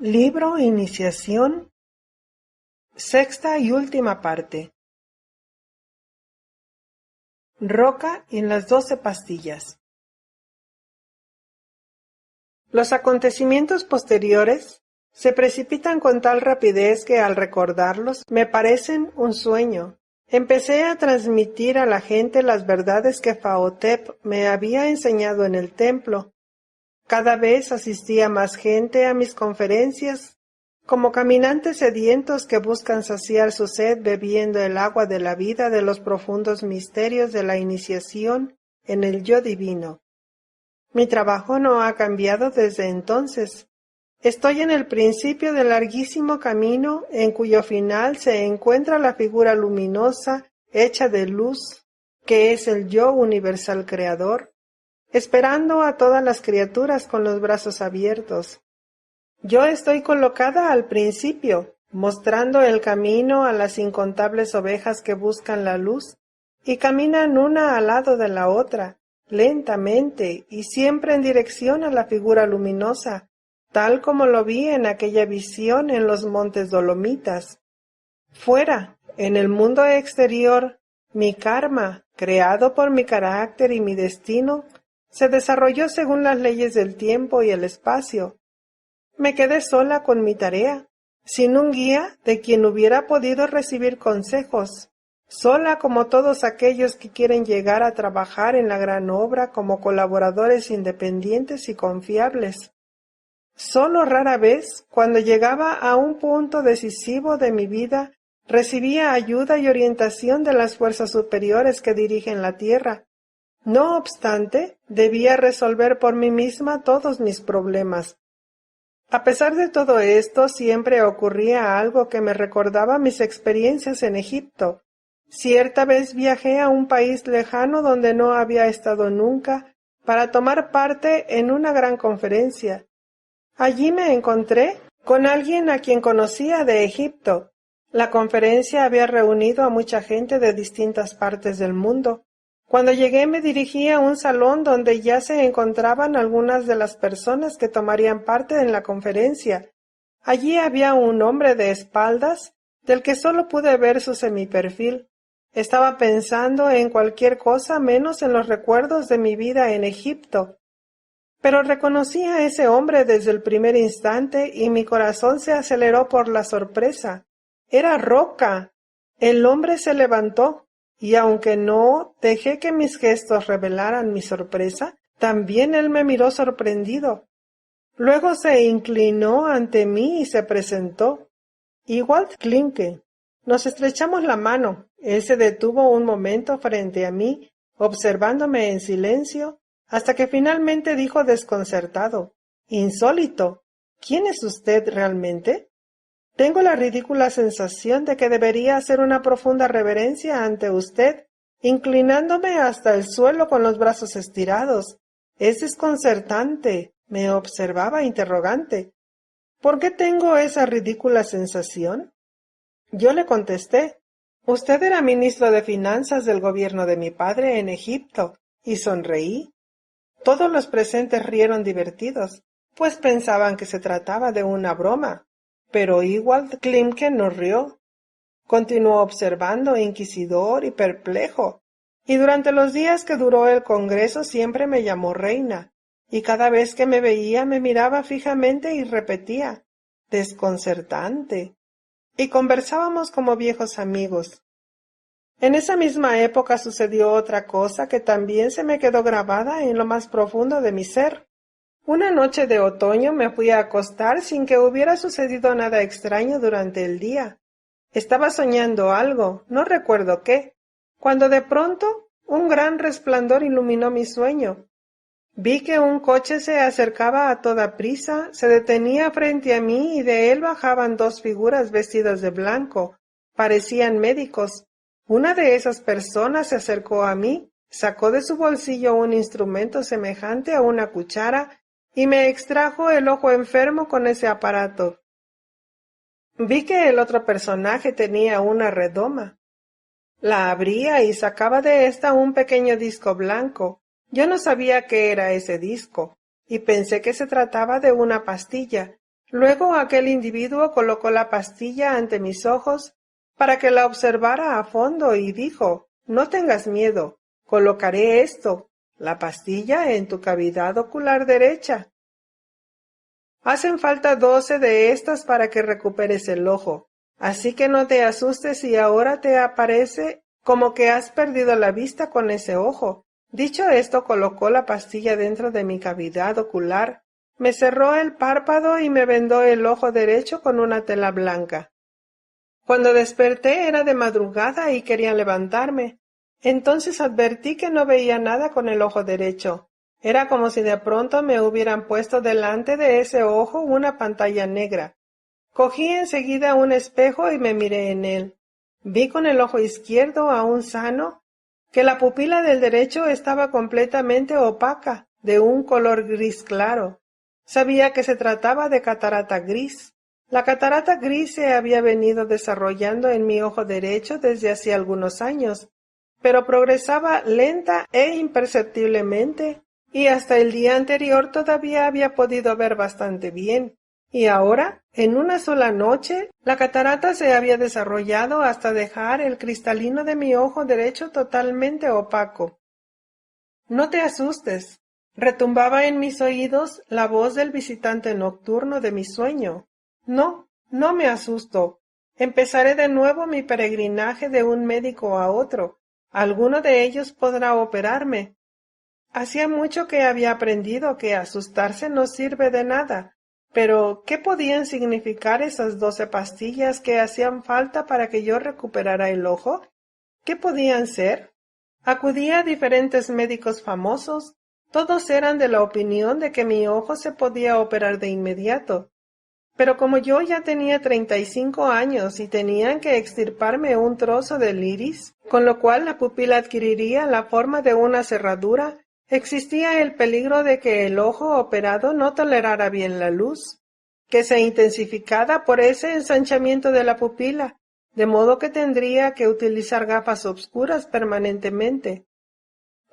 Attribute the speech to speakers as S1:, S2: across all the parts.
S1: Libro Iniciación, sexta y última parte. Roca y las 12 pastillas. Los acontecimientos posteriores se precipitan con tal rapidez que al recordarlos me parecen un sueño. Empecé a transmitir a la gente las verdades que Ptahhotep me había enseñado en el templo. Cada vez asistía más gente a mis conferencias, como caminantes sedientos que buscan saciar su sed bebiendo el agua de la vida de los profundos misterios de la iniciación en el yo divino. Mi trabajo no ha cambiado desde entonces. Estoy en el principio del larguísimo camino en cuyo final se encuentra la figura luminosa hecha de luz, que es el yo universal creador, esperando a todas las criaturas con los brazos abiertos. Yo estoy colocada al principio, mostrando el camino a las incontables ovejas que buscan la luz y caminan una al lado de la otra, lentamente y siempre en dirección a la figura luminosa, tal como lo vi en aquella visión en los montes Dolomitas. Fuera, en el mundo exterior, mi karma, creado por mi carácter y mi destino, se desarrolló según las leyes del tiempo y el espacio. Me quedé sola con mi tarea, sin un guía de quien hubiera podido recibir consejos, sola como todos aquellos que quieren llegar a trabajar en la gran obra como colaboradores independientes y confiables. Solo rara vez, cuando llegaba a un punto decisivo de mi vida, recibía ayuda y orientación de las fuerzas superiores que dirigen la tierra. No obstante, debía resolver por mí misma todos mis problemas. A pesar de todo esto, siempre ocurría algo que me recordaba mis experiencias en Egipto. Cierta vez viajé a un país lejano donde no había estado nunca para tomar parte en una gran conferencia. Allí me encontré con alguien a quien conocía de Egipto. La conferencia había reunido a mucha gente de distintas partes del mundo. Cuando llegué me dirigí a un salón donde ya se encontraban algunas de las personas que tomarían parte en la conferencia. Allí había un hombre de espaldas, del que solo pude ver su semiperfil. Estaba pensando en cualquier cosa menos en los recuerdos de mi vida en Egipto. Pero reconocí a ese hombre desde el primer instante y mi corazón se aceleró por la sorpresa. Era Roca. El hombre se levantó. Y aunque no dejé que mis gestos revelaran mi sorpresa, también él me miró sorprendido. Luego se inclinó ante mí y se presentó. Ewald Klimke. Nos estrechamos la mano. Él se detuvo un momento frente a mí, observándome en silencio, hasta que finalmente dijo desconcertado: «Insólito. ¿Quién es usted realmente?» Tengo la ridícula sensación de que debería hacer una profunda reverencia ante usted, inclinándome hasta el suelo con los brazos estirados. Es desconcertante, me observaba interrogante. ¿Por qué tengo esa ridícula sensación? Yo le contesté: usted era ministro de Finanzas del gobierno de mi padre en Egipto, y sonreí. Todos los presentes rieron divertidos, pues pensaban que se trataba de una broma. Pero Ewald Klimke no rió. Continuó observando, inquisidor y perplejo, y durante los días que duró el congreso siempre me llamó reina, y cada vez que me veía me miraba fijamente y repetía: «Desconcertante», y conversábamos como viejos amigos. En esa misma época sucedió otra cosa que también se me quedó grabada en lo más profundo de mi ser. Una noche de otoño me fui a acostar sin que hubiera sucedido nada extraño durante el día. Estaba soñando algo, no recuerdo qué, cuando de pronto un gran resplandor iluminó mi sueño. Vi que un coche se acercaba a toda prisa, se detenía frente a mí y de él bajaban dos figuras vestidas de blanco. Parecían médicos. Una de esas personas se acercó a mí, sacó de su bolsillo un instrumento semejante a una cuchara y me extrajo el ojo enfermo con ese aparato. Vi que el otro personaje tenía una redoma. La abría y sacaba de ésta un pequeño disco blanco. Yo no sabía qué era ese disco, y pensé que se trataba de una pastilla. Luego aquel individuo colocó la pastilla ante mis ojos para que la observara a fondo y dijo: «No tengas miedo, colocaré esto, la pastilla, en tu cavidad ocular derecha. Hacen falta 12 de estas para que recuperes el ojo, así que no te asustes si ahora te aparece como que has perdido la vista con ese ojo». Dicho esto, colocó la pastilla dentro de mi cavidad ocular, me cerró el párpado y me vendó el ojo derecho con una tela blanca. Cuando desperté era de madrugada y quería levantarme. Entonces advertí que no veía nada con el ojo derecho. Era como si de pronto me hubieran puesto delante de ese ojo una pantalla negra. Cogí enseguida un espejo y me miré en él. Vi con el ojo izquierdo, aún sano, que la pupila del derecho estaba completamente opaca, de un color gris claro. Sabía que se trataba de catarata gris. La catarata gris se había venido desarrollando en mi ojo derecho desde hacía algunos años, pero progresaba lenta e imperceptiblemente, y hasta el día anterior todavía había podido ver bastante bien. Y ahora, en una sola noche, la catarata se había desarrollado hasta dejar el cristalino de mi ojo derecho totalmente opaco. «No te asustes», retumbaba en mis oídos la voz del visitante nocturno de mi sueño. «No, no me asusto. Empezaré de nuevo mi peregrinaje de un médico a otro. Alguno de ellos podrá operarme». Hacía mucho que había aprendido que asustarse no sirve de nada. Pero, ¿qué podían significar esas 12 pastillas que hacían falta para que yo recuperara el ojo? ¿Qué podían ser? Acudí a diferentes médicos famosos. Todos eran de la opinión de que mi ojo se podía operar de inmediato. Pero como yo ya tenía 35 años y tenían que extirparme un trozo del iris, con lo cual la pupila adquiriría la forma de una cerradura, existía el peligro de que el ojo operado no tolerara bien la luz, que se intensificara por ese ensanchamiento de la pupila, de modo que tendría que utilizar gafas obscuras permanentemente.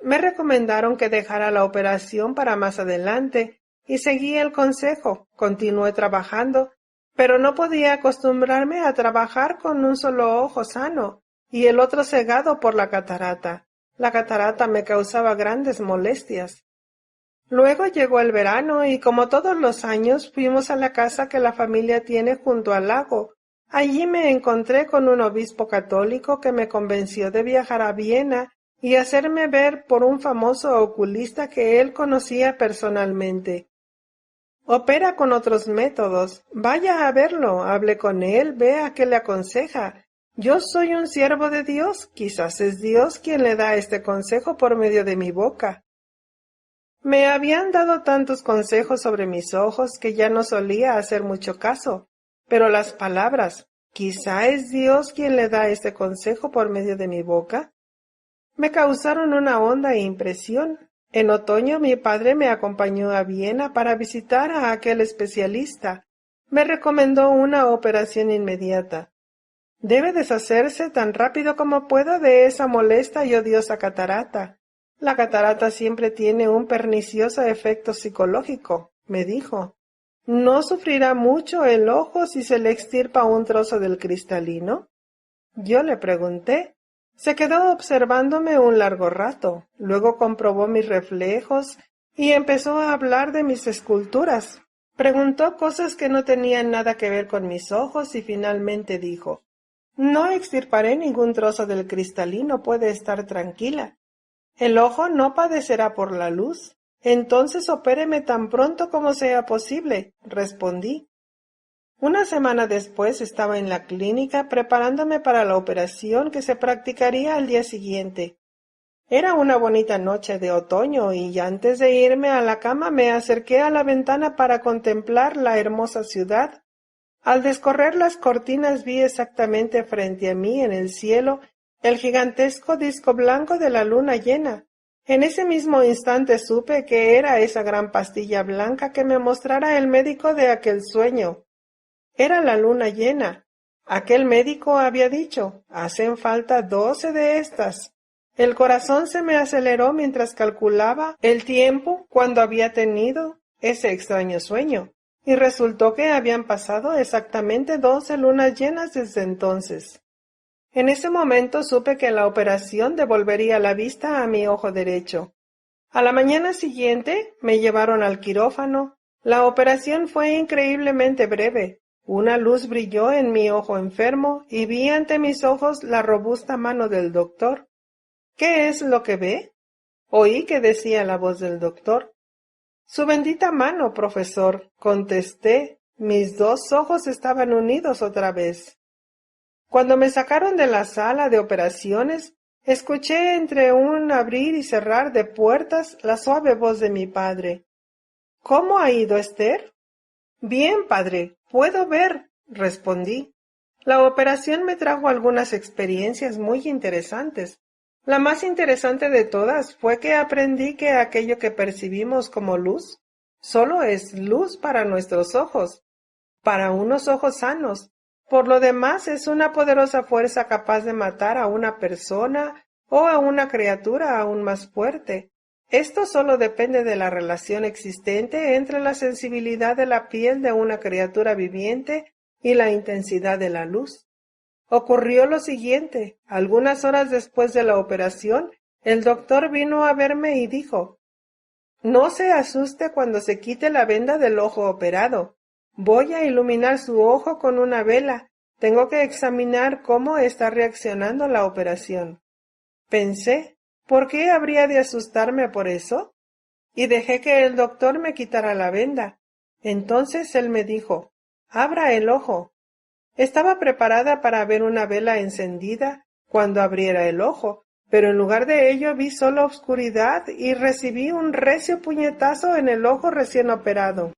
S1: Me recomendaron que dejara la operación para más adelante, y seguí el consejo. Continué trabajando, pero no podía acostumbrarme a trabajar con un solo ojo sano y el otro cegado por la catarata. La catarata me causaba grandes molestias. Luego llegó el verano y, como todos los años, fuimos a la casa que la familia tiene junto al lago. Allí me encontré con un obispo católico que me convenció de viajar a Viena y hacerme ver por un famoso oculista que él conocía personalmente. «Opera con otros métodos. Vaya a verlo, hable con él, vea qué le aconseja. Yo soy un siervo de Dios, quizás es Dios quien le da este consejo por medio de mi boca». Me habían dado tantos consejos sobre mis ojos que ya no solía hacer mucho caso, pero las palabras «quizá es Dios quien le da este consejo por medio de mi boca» me causaron una honda impresión. En otoño mi padre me acompañó a Viena para visitar a aquel especialista. Me recomendó una operación inmediata. Debe deshacerse tan rápido como pueda de esa molesta y odiosa catarata. La catarata siempre tiene un pernicioso efecto psicológico, me dijo. ¿No sufrirá mucho el ojo si se le extirpa un trozo del cristalino? Yo le pregunté. Se quedó observándome un largo rato, luego comprobó mis reflejos y empezó a hablar de mis esculturas. Preguntó cosas que no tenían nada que ver con mis ojos y finalmente dijo: «No extirparé ningún trozo del cristalino, puede estar tranquila. El ojo no padecerá por la luz. Entonces opéreme tan pronto como sea posible», respondí. Una semana después estaba en la clínica preparándome para la operación que se practicaría al día siguiente. Era una bonita noche de otoño y antes de irme a la cama me acerqué a la ventana para contemplar la hermosa ciudad. Al descorrer las cortinas vi exactamente frente a mí en el cielo el gigantesco disco blanco de la luna llena. En ese mismo instante supe que era esa gran pastilla blanca que me mostrara el médico de aquel sueño. Era la luna llena. Aquel médico había dicho: «Hacen falta 12 de estas». El corazón se me aceleró mientras calculaba el tiempo cuando había tenido ese extraño sueño. y resultó que habían pasado exactamente 12 lunas llenas desde entonces. En ese momento supe que la operación devolvería la vista a mi ojo derecho. A la mañana siguiente me llevaron al quirófano. La operación fue increíblemente breve. Una luz brilló en mi ojo enfermo y vi ante mis ojos la robusta mano del doctor. ¿Qué es lo que ve? Oí que decía la voz del doctor. Su bendita mano, profesor, contesté. Mis dos ojos estaban unidos otra vez. Cuando me sacaron de la sala de operaciones, escuché entre un abrir y cerrar de puertas la suave voz de mi padre. ¿Cómo ha ido, Esther? Bien, padre, puedo ver, respondí. La operación me trajo algunas experiencias muy interesantes. La más interesante de todas fue que aprendí que aquello que percibimos como luz solo es luz para nuestros ojos, para unos ojos sanos. Por lo demás, es una poderosa fuerza capaz de matar a una persona o a una criatura aún más fuerte. Esto solo depende de la relación existente entre la sensibilidad de la piel de una criatura viviente y la intensidad de la luz. Ocurrió lo siguiente. Algunas horas después de la operación, el doctor vino a verme y dijo: «No se asuste cuando se quite la venda del ojo operado. Voy a iluminar su ojo con una vela. Tengo que examinar cómo está reaccionando la operación». Pensé, ¿por qué habría de asustarme por eso? Y dejé que el doctor me quitara la venda. Entonces él me dijo: «Abra el ojo». Estaba preparada para ver una vela encendida cuando abriera el ojo, pero en lugar de ello vi solo oscuridad y recibí un recio puñetazo en el ojo recién operado.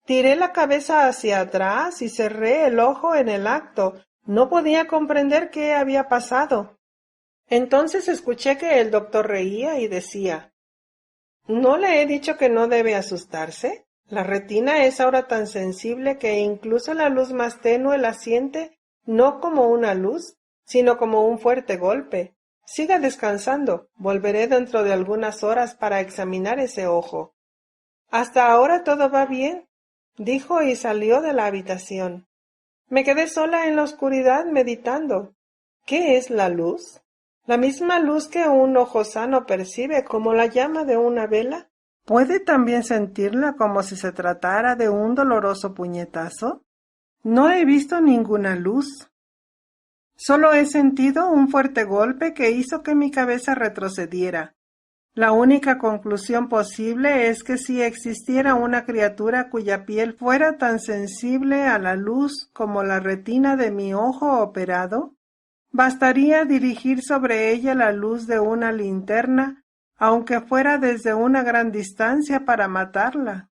S1: Tiré la cabeza hacia atrás y cerré el ojo en el acto. No podía comprender qué había pasado. Entonces escuché que el doctor reía y decía: «¿No le he dicho que no debe asustarse? La retina es ahora tan sensible que incluso la luz más tenue la siente no como una luz, sino como un fuerte golpe. Siga descansando. Volveré dentro de algunas horas para examinar ese ojo». «Hasta ahora todo va bien», dijo y salió de la habitación. Me quedé sola en la oscuridad meditando. ¿Qué es la luz? ¿La misma luz que un ojo sano percibe como la llama de una vela? ¿Puede también sentirla como si se tratara de un doloroso puñetazo? No he visto ninguna luz. Solo he sentido un fuerte golpe que hizo que mi cabeza retrocediera. La única conclusión posible es que si existiera una criatura cuya piel fuera tan sensible a la luz como la retina de mi ojo operado, bastaría dirigir sobre ella la luz de una linterna, aunque fuera desde una gran distancia, para matarla.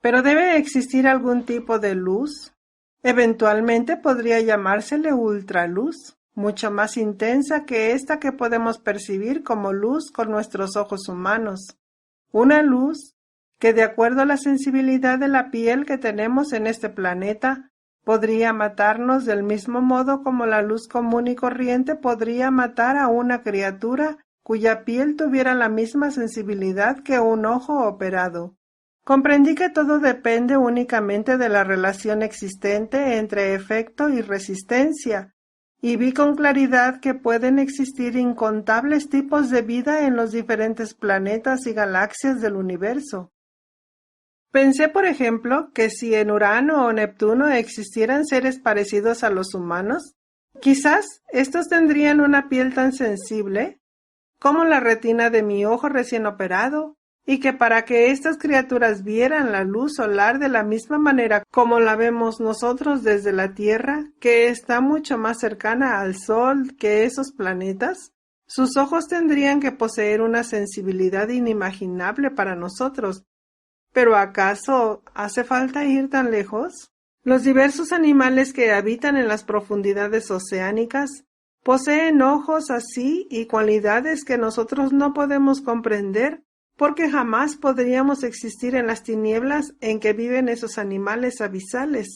S1: Pero debe existir algún tipo de luz. Eventualmente podría llamársele ultraluz, mucho más intensa que esta que podemos percibir como luz con nuestros ojos humanos. Una luz que, de acuerdo a la sensibilidad de la piel que tenemos en este planeta, podría matarnos del mismo modo como la luz común y corriente podría matar a una criatura cuya piel tuviera la misma sensibilidad que un ojo operado. Comprendí que todo depende únicamente de la relación existente entre efecto y resistencia, y vi con claridad que pueden existir incontables tipos de vida en los diferentes planetas y galaxias del universo. Pensé, por ejemplo, que si en Urano o Neptuno existieran seres parecidos a los humanos, quizás estos tendrían una piel tan sensible como la retina de mi ojo recién operado, y que para que estas criaturas vieran la luz solar de la misma manera como la vemos nosotros desde la Tierra, que está mucho más cercana al Sol que esos planetas, sus ojos tendrían que poseer una sensibilidad inimaginable para nosotros. ¿Pero acaso hace falta ir tan lejos? Los diversos animales que habitan en las profundidades oceánicas poseen ojos así y cualidades que nosotros no podemos comprender, porque jamás podríamos existir en las tinieblas en que viven esos animales abisales.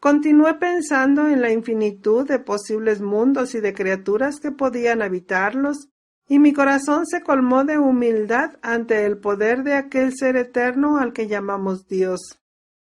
S1: Continué pensando en la infinitud de posibles mundos y de criaturas que podían habitarlos, y mi corazón se colmó de humildad ante el poder de aquel ser eterno al que llamamos Dios.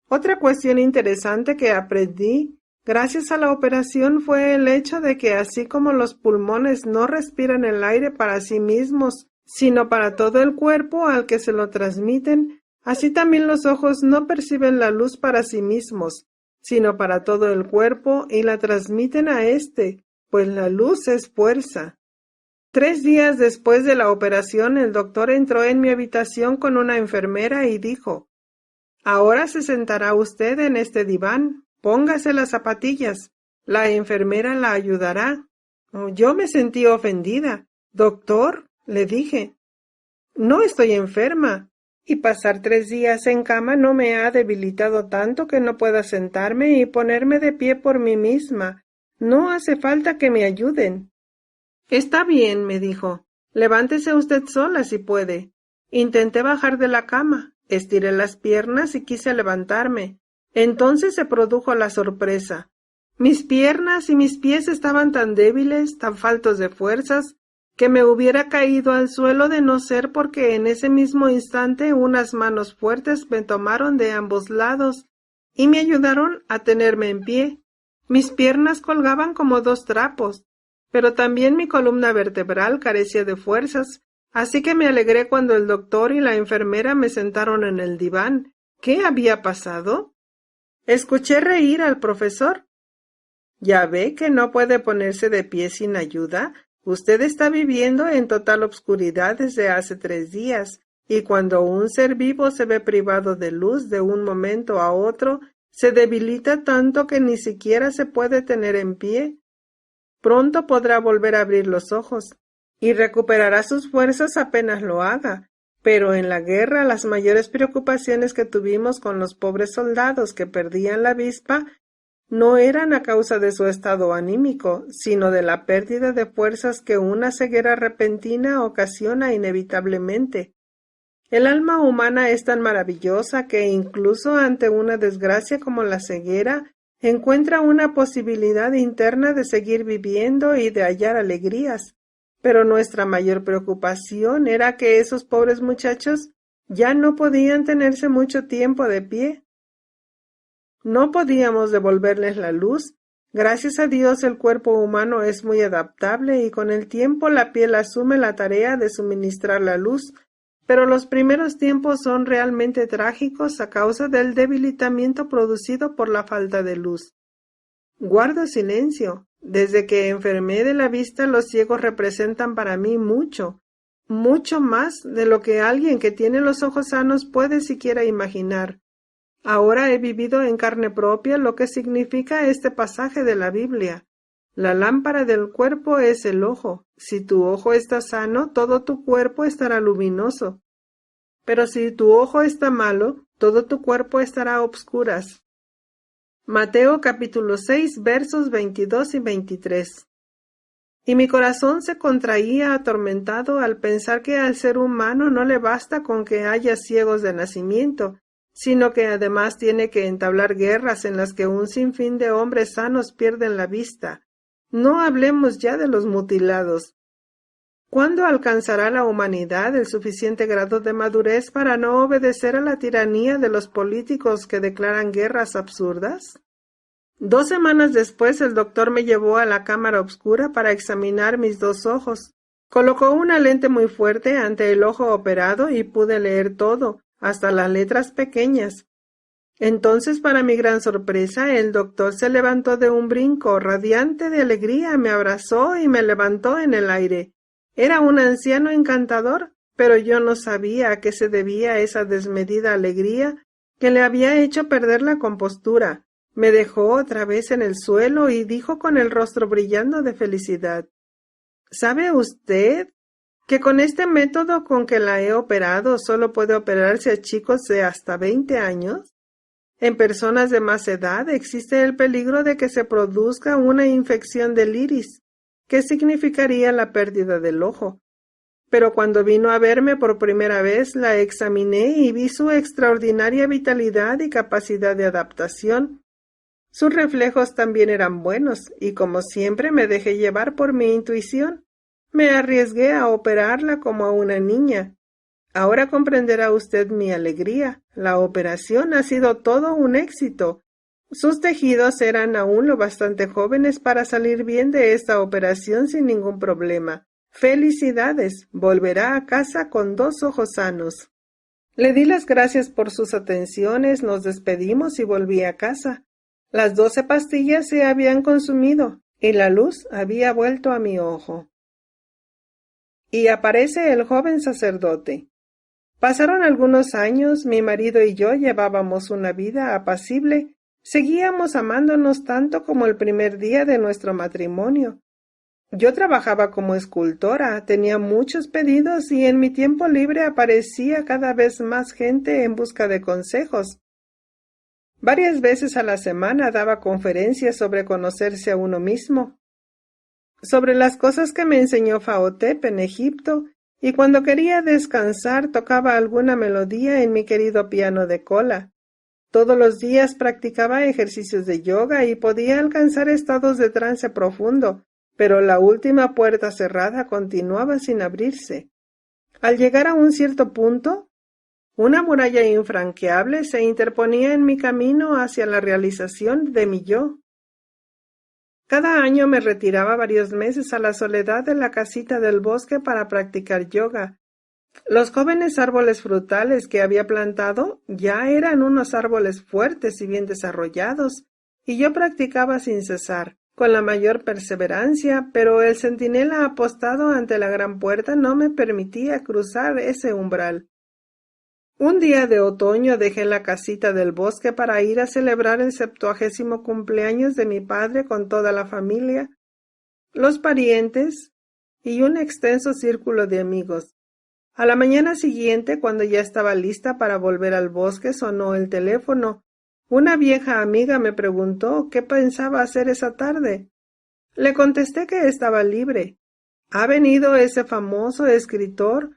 S1: Otra cuestión interesante que aprendí gracias a la operación fue el hecho de que así como los pulmones no respiran el aire para sí mismos, sino para todo el cuerpo al que se lo transmiten, así también los ojos no perciben la luz para sí mismos, sino para todo el cuerpo y la transmiten a éste, pues la luz es fuerza. 3 días después de la operación, el doctor entró en mi habitación con una enfermera y dijo: «Ahora se sentará usted en este diván. Póngase las zapatillas. La enfermera la ayudará». Yo me sentí ofendida. «Doctor», le dije, «no estoy enferma, y pasar 3 días en cama no me ha debilitado tanto que no pueda sentarme y ponerme de pie por mí misma. No hace falta que me ayuden». «Está bien», me dijo, «levántese usted sola si puede». Intenté bajar de la cama, estiré las piernas y quise levantarme. Entonces se produjo la sorpresa. Mis piernas y mis pies estaban tan débiles, tan faltos de fuerzas, que me hubiera caído al suelo de no ser porque en ese mismo instante unas manos fuertes me tomaron de ambos lados y me ayudaron a tenerme en pie. Mis piernas colgaban como 2 trapos, pero también mi columna vertebral carecía de fuerzas, así que me alegré cuando el doctor y la enfermera me sentaron en el diván. ¿Qué había pasado? Escuché reír al profesor. «¿Ya ve que no puede ponerse de pie sin ayuda? Usted está viviendo en total obscuridad desde hace 3 días, y cuando un ser vivo se ve privado de luz de un momento a otro, se debilita tanto que ni siquiera se puede tener en pie. Pronto podrá volver a abrir los ojos, y recuperará sus fuerzas apenas lo haga. Pero en la guerra las mayores preocupaciones que tuvimos con los pobres soldados que perdían la vista no eran a causa de su estado anímico, sino de la pérdida de fuerzas que una ceguera repentina ocasiona inevitablemente. El alma humana es tan maravillosa que incluso ante una desgracia como la ceguera, encuentra una posibilidad interna de seguir viviendo y de hallar alegrías. Pero nuestra mayor preocupación era que esos pobres muchachos ya no podían tenerse mucho tiempo de pie. No podíamos devolverles la luz. Gracias a Dios el cuerpo humano es muy adaptable y con el tiempo la piel asume la tarea de suministrar la luz, pero los primeros tiempos son realmente trágicos a causa del debilitamiento producido por la falta de luz. Guardo silencio. Desde que enfermé de la vista, los ciegos representan para mí mucho, mucho más de lo que alguien que tiene los ojos sanos puede siquiera imaginar. Ahora he vivido en carne propia lo que significa este pasaje de la Biblia. La lámpara del cuerpo es el ojo. Si tu ojo está sano, todo tu cuerpo estará luminoso. Pero si tu ojo está malo, todo tu cuerpo estará a obscuras. Mateo capítulo 6 versos 22 y 23. Y mi corazón se contraía atormentado al pensar que al ser humano no le basta con que haya ciegos de nacimiento, sino que además tiene que entablar guerras en las que un sinfín de hombres sanos pierden la vista. No hablemos ya de los mutilados. ¿Cuándo alcanzará la humanidad el suficiente grado de madurez para no obedecer a la tiranía de los políticos que declaran guerras absurdas? 2 semanas después el doctor me llevó a la cámara oscura para examinar mis 2 ojos. Colocó una lente muy fuerte ante el ojo operado y pude leer todo, hasta las letras pequeñas. Entonces, para mi gran sorpresa, el doctor se levantó de un brinco, radiante de alegría, me abrazó y me levantó en el aire. Era un anciano encantador, pero yo no sabía a qué se debía esa desmedida alegría que le había hecho perder la compostura. Me dejó otra vez en el suelo y dijo con el rostro brillando de felicidad: «¿Sabe usted que con este método con que la he operado solo puede operarse a chicos de hasta 20 años? En personas de más edad existe el peligro de que se produzca una infección del iris, que significaría la pérdida del ojo. Pero cuando vino a verme por primera vez, la examiné y vi su extraordinaria vitalidad y capacidad de adaptación. Sus reflejos también eran buenos, y como siempre me dejé llevar por mi intuición. Me arriesgué a operarla como a una niña. Ahora comprenderá usted mi alegría. La operación ha sido todo un éxito. Sus tejidos eran aún lo bastante jóvenes para salir bien de esta operación sin ningún problema. ¡Felicidades! Volverá a casa con 2 ojos sanos. Le di las gracias por sus atenciones, nos despedimos y volví a casa. Las 12 pastillas se habían consumido y la luz había vuelto a mi ojo. Y aparece el joven sacerdote. Pasaron algunos años, mi marido y yo llevábamos una vida apacible, seguíamos amándonos tanto como el primer día de nuestro matrimonio. Yo trabajaba como escultora, tenía muchos pedidos y en mi tiempo libre aparecía cada vez más gente en busca de consejos. Varias veces a la semana daba conferencias sobre conocerse a uno mismo, sobre las cosas que me enseñó Faotep en Egipto, y cuando quería descansar tocaba alguna melodía en mi querido piano de cola. Todos los días practicaba ejercicios de yoga y podía alcanzar estados de trance profundo, pero la última puerta cerrada continuaba sin abrirse. Al llegar a un cierto punto, una muralla infranqueable se interponía en mi camino hacia la realización de mi yo. Cada año me retiraba varios meses a la soledad de la casita del bosque para practicar yoga. Los jóvenes árboles frutales que había plantado ya eran unos árboles fuertes y bien desarrollados, y yo practicaba sin cesar, con la mayor perseverancia, pero el centinela apostado ante la gran puerta no me permitía cruzar ese umbral. Un día de otoño dejé la casita del bosque para ir a celebrar el 70º cumpleaños de mi padre con toda la familia, los parientes y un extenso círculo de amigos. A la mañana siguiente, cuando ya estaba lista para volver al bosque, sonó el teléfono. Una vieja amiga me preguntó qué pensaba hacer esa tarde. Le contesté que estaba libre. Ha venido ese famoso escritor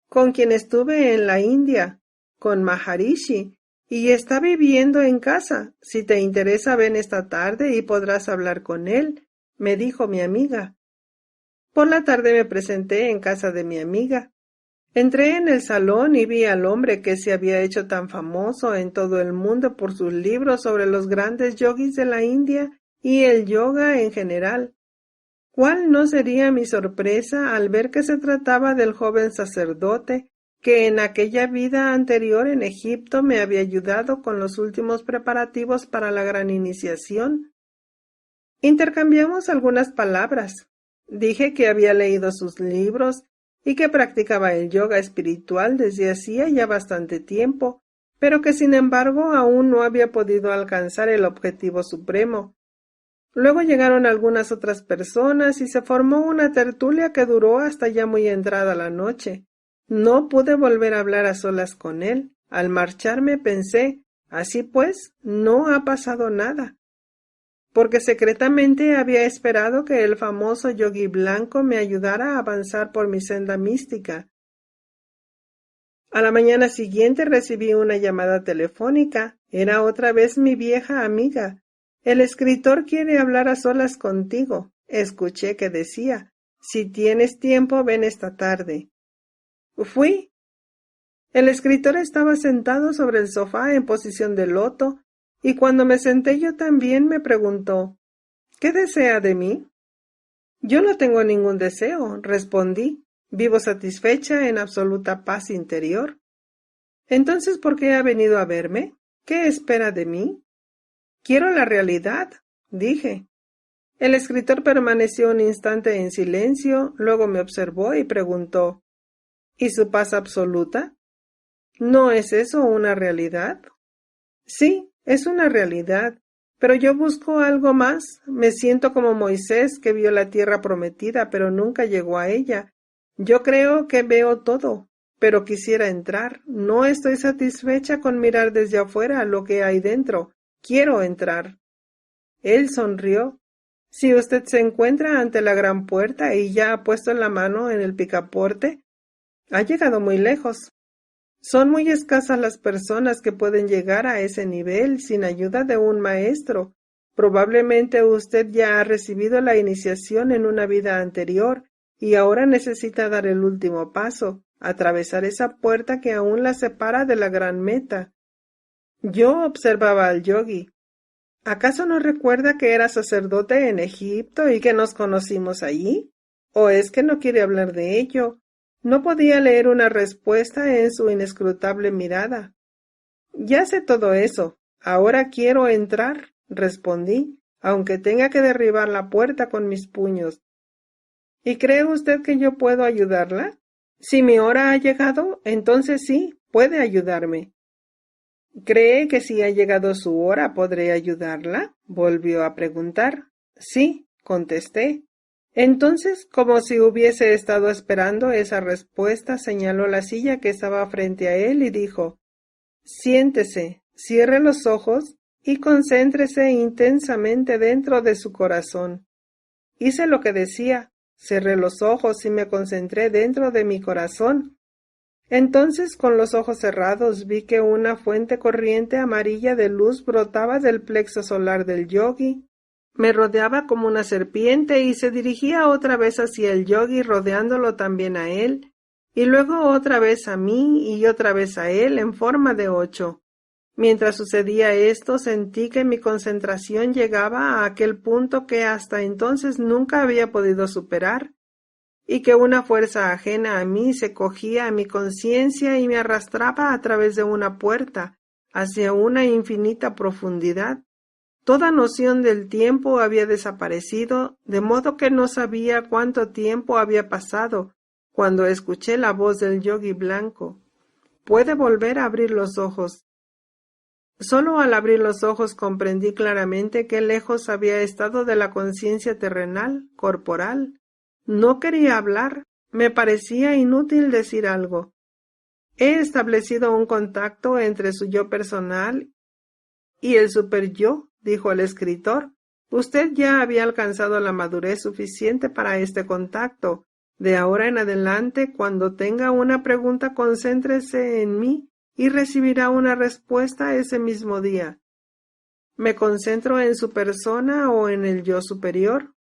S1: con quien estuve en la India, con Maharishi, y está viviendo en casa. Si te interesa, ven esta tarde y podrás hablar con él, me dijo mi amiga. Por la tarde me presenté en casa de mi amiga. Entré en el salón y vi al hombre que se había hecho tan famoso en todo el mundo por sus libros sobre los grandes yogis de la India y el yoga en general. ¿Cuál no sería mi sorpresa al ver que se trataba del joven sacerdote que en aquella vida anterior en Egipto me había ayudado con los últimos preparativos para la gran iniciación? Intercambiamos algunas palabras. Dije que había leído sus libros y que practicaba el yoga espiritual desde hacía ya bastante tiempo, pero que sin embargo aún no había podido alcanzar el objetivo supremo. Luego llegaron algunas otras personas y se formó una tertulia que duró hasta ya muy entrada la noche. No pude volver a hablar a solas con él. Al marcharme pensé, así pues, no ha pasado nada, porque secretamente había esperado que el famoso yogi blanco me ayudara a avanzar por mi senda mística. A la mañana siguiente recibí una llamada telefónica. Era otra vez mi vieja amiga. El escritor quiere hablar a solas contigo. Escuché que decía, si tienes tiempo, ven esta tarde. Fui. El escritor estaba sentado sobre el sofá en posición de loto, y cuando me senté yo también me preguntó, ¿qué desea de mí? Yo no tengo ningún deseo, respondí. Vivo satisfecha en absoluta paz interior. Entonces, ¿por qué ha venido a verme? ¿Qué espera de mí? Quiero la realidad, dije. El escritor permaneció un instante en silencio, luego me observó y preguntó, ¿y su paz absoluta? ¿No es eso una realidad? Sí, es una realidad, pero yo busco algo más. Me siento como Moisés que vio la tierra prometida, pero nunca llegó a ella. Yo creo que veo todo, pero quisiera entrar. No estoy satisfecha con mirar desde afuera lo que hay dentro. Quiero entrar. Él sonrió. Si usted se encuentra ante la gran puerta y ya ha puesto la mano en el picaporte, ha llegado muy lejos. Son muy escasas las personas que pueden llegar a ese nivel sin ayuda de un maestro. Probablemente usted ya ha recibido la iniciación en una vida anterior y ahora necesita dar el último paso, atravesar esa puerta que aún la separa de la gran meta. Yo observaba al yogi. ¿Acaso no recuerda que era sacerdote en Egipto y que nos conocimos allí? ¿O es que no quiere hablar de ello? No podía leer una respuesta en su inescrutable mirada. Ya sé todo eso. Ahora quiero entrar, respondí, aunque tenga que derribar la puerta con mis puños. ¿Y cree usted que yo puedo ayudarla? Si mi hora ha llegado, entonces sí, puede ayudarme. ¿Cree que si ha llegado su hora podré ayudarla? Volvió a preguntar. Sí, contesté. Entonces, como si hubiese estado esperando esa respuesta, señaló la silla que estaba frente a él y dijo: Siéntese, cierre los ojos y concéntrese intensamente dentro de su corazón. Hice lo que decía, cerré los ojos y me concentré dentro de mi corazón. Entonces, con los ojos cerrados, vi que una fuente corriente amarilla de luz brotaba del plexo solar del yogi. Me rodeaba como una serpiente y se dirigía otra vez hacia el yogi, rodeándolo también a él, y luego otra vez a mí y otra vez a él en forma de 8. Mientras sucedía esto, sentí que mi concentración llegaba a aquel punto que hasta entonces nunca había podido superar, y que una fuerza ajena a mí se cogía a mi conciencia y me arrastraba a través de una puerta, hacia una infinita profundidad. Toda noción del tiempo había desaparecido, de modo que no sabía cuánto tiempo había pasado cuando escuché la voz del yogi blanco. Puede volver a abrir los ojos. Solo al abrir los ojos comprendí claramente qué lejos había estado de la conciencia terrenal, corporal. No quería hablar, me parecía inútil decir algo. He establecido un contacto entre su yo personal y el superyo, dijo el escritor. Usted ya había alcanzado la madurez suficiente para este contacto. De ahora en adelante, cuando tenga una pregunta, concéntrese en mí y recibirá una respuesta ese mismo día. ¿Me concentro en su persona o en el yo superior?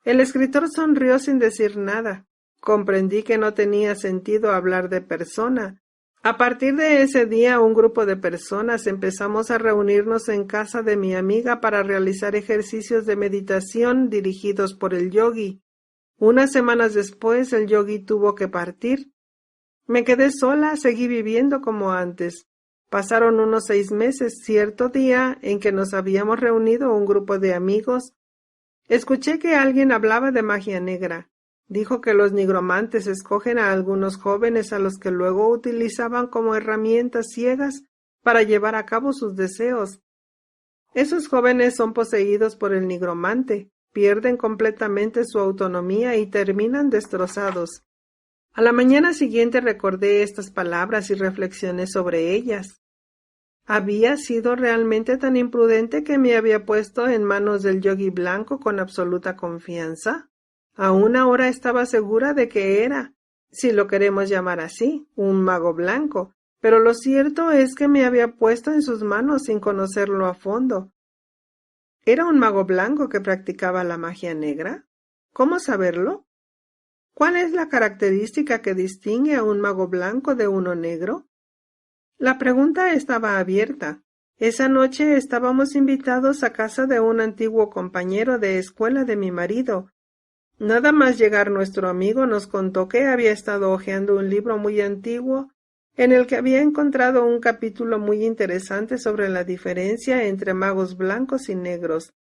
S1: El escritor sonrió sin decir nada. Comprendí que no tenía sentido hablar de persona. A partir de ese día, un grupo de personas empezamos a reunirnos en casa de mi amiga para realizar ejercicios de meditación dirigidos por el yogi. Unas semanas después, el yogi tuvo que partir. Me quedé sola, seguí viviendo como antes. Pasaron unos 6 meses, cierto día en que nos habíamos reunido un grupo de amigos. Escuché que alguien hablaba de magia negra. Dijo que los nigromantes escogen a algunos jóvenes a los que luego utilizaban como herramientas ciegas para llevar a cabo sus deseos. Esos jóvenes son poseídos por el nigromante, pierden completamente su autonomía y terminan destrozados. A la mañana siguiente recordé estas palabras y reflexioné sobre ellas. ¿Había sido realmente tan imprudente que me había puesto en manos del yogi blanco con absoluta confianza? Aún ahora estaba segura de que era, si lo queremos llamar así, un mago blanco, pero lo cierto es que me había puesto en sus manos sin conocerlo a fondo. ¿Era un mago blanco que practicaba la magia negra? ¿Cómo saberlo? ¿Cuál es la característica que distingue a un mago blanco de uno negro? La pregunta estaba abierta. Esa noche estábamos invitados a casa de un antiguo compañero de escuela de mi marido. Nada más llegar nuestro amigo nos contó que había estado hojeando un libro muy antiguo en el que había encontrado un capítulo muy interesante sobre la diferencia entre magos blancos y negros.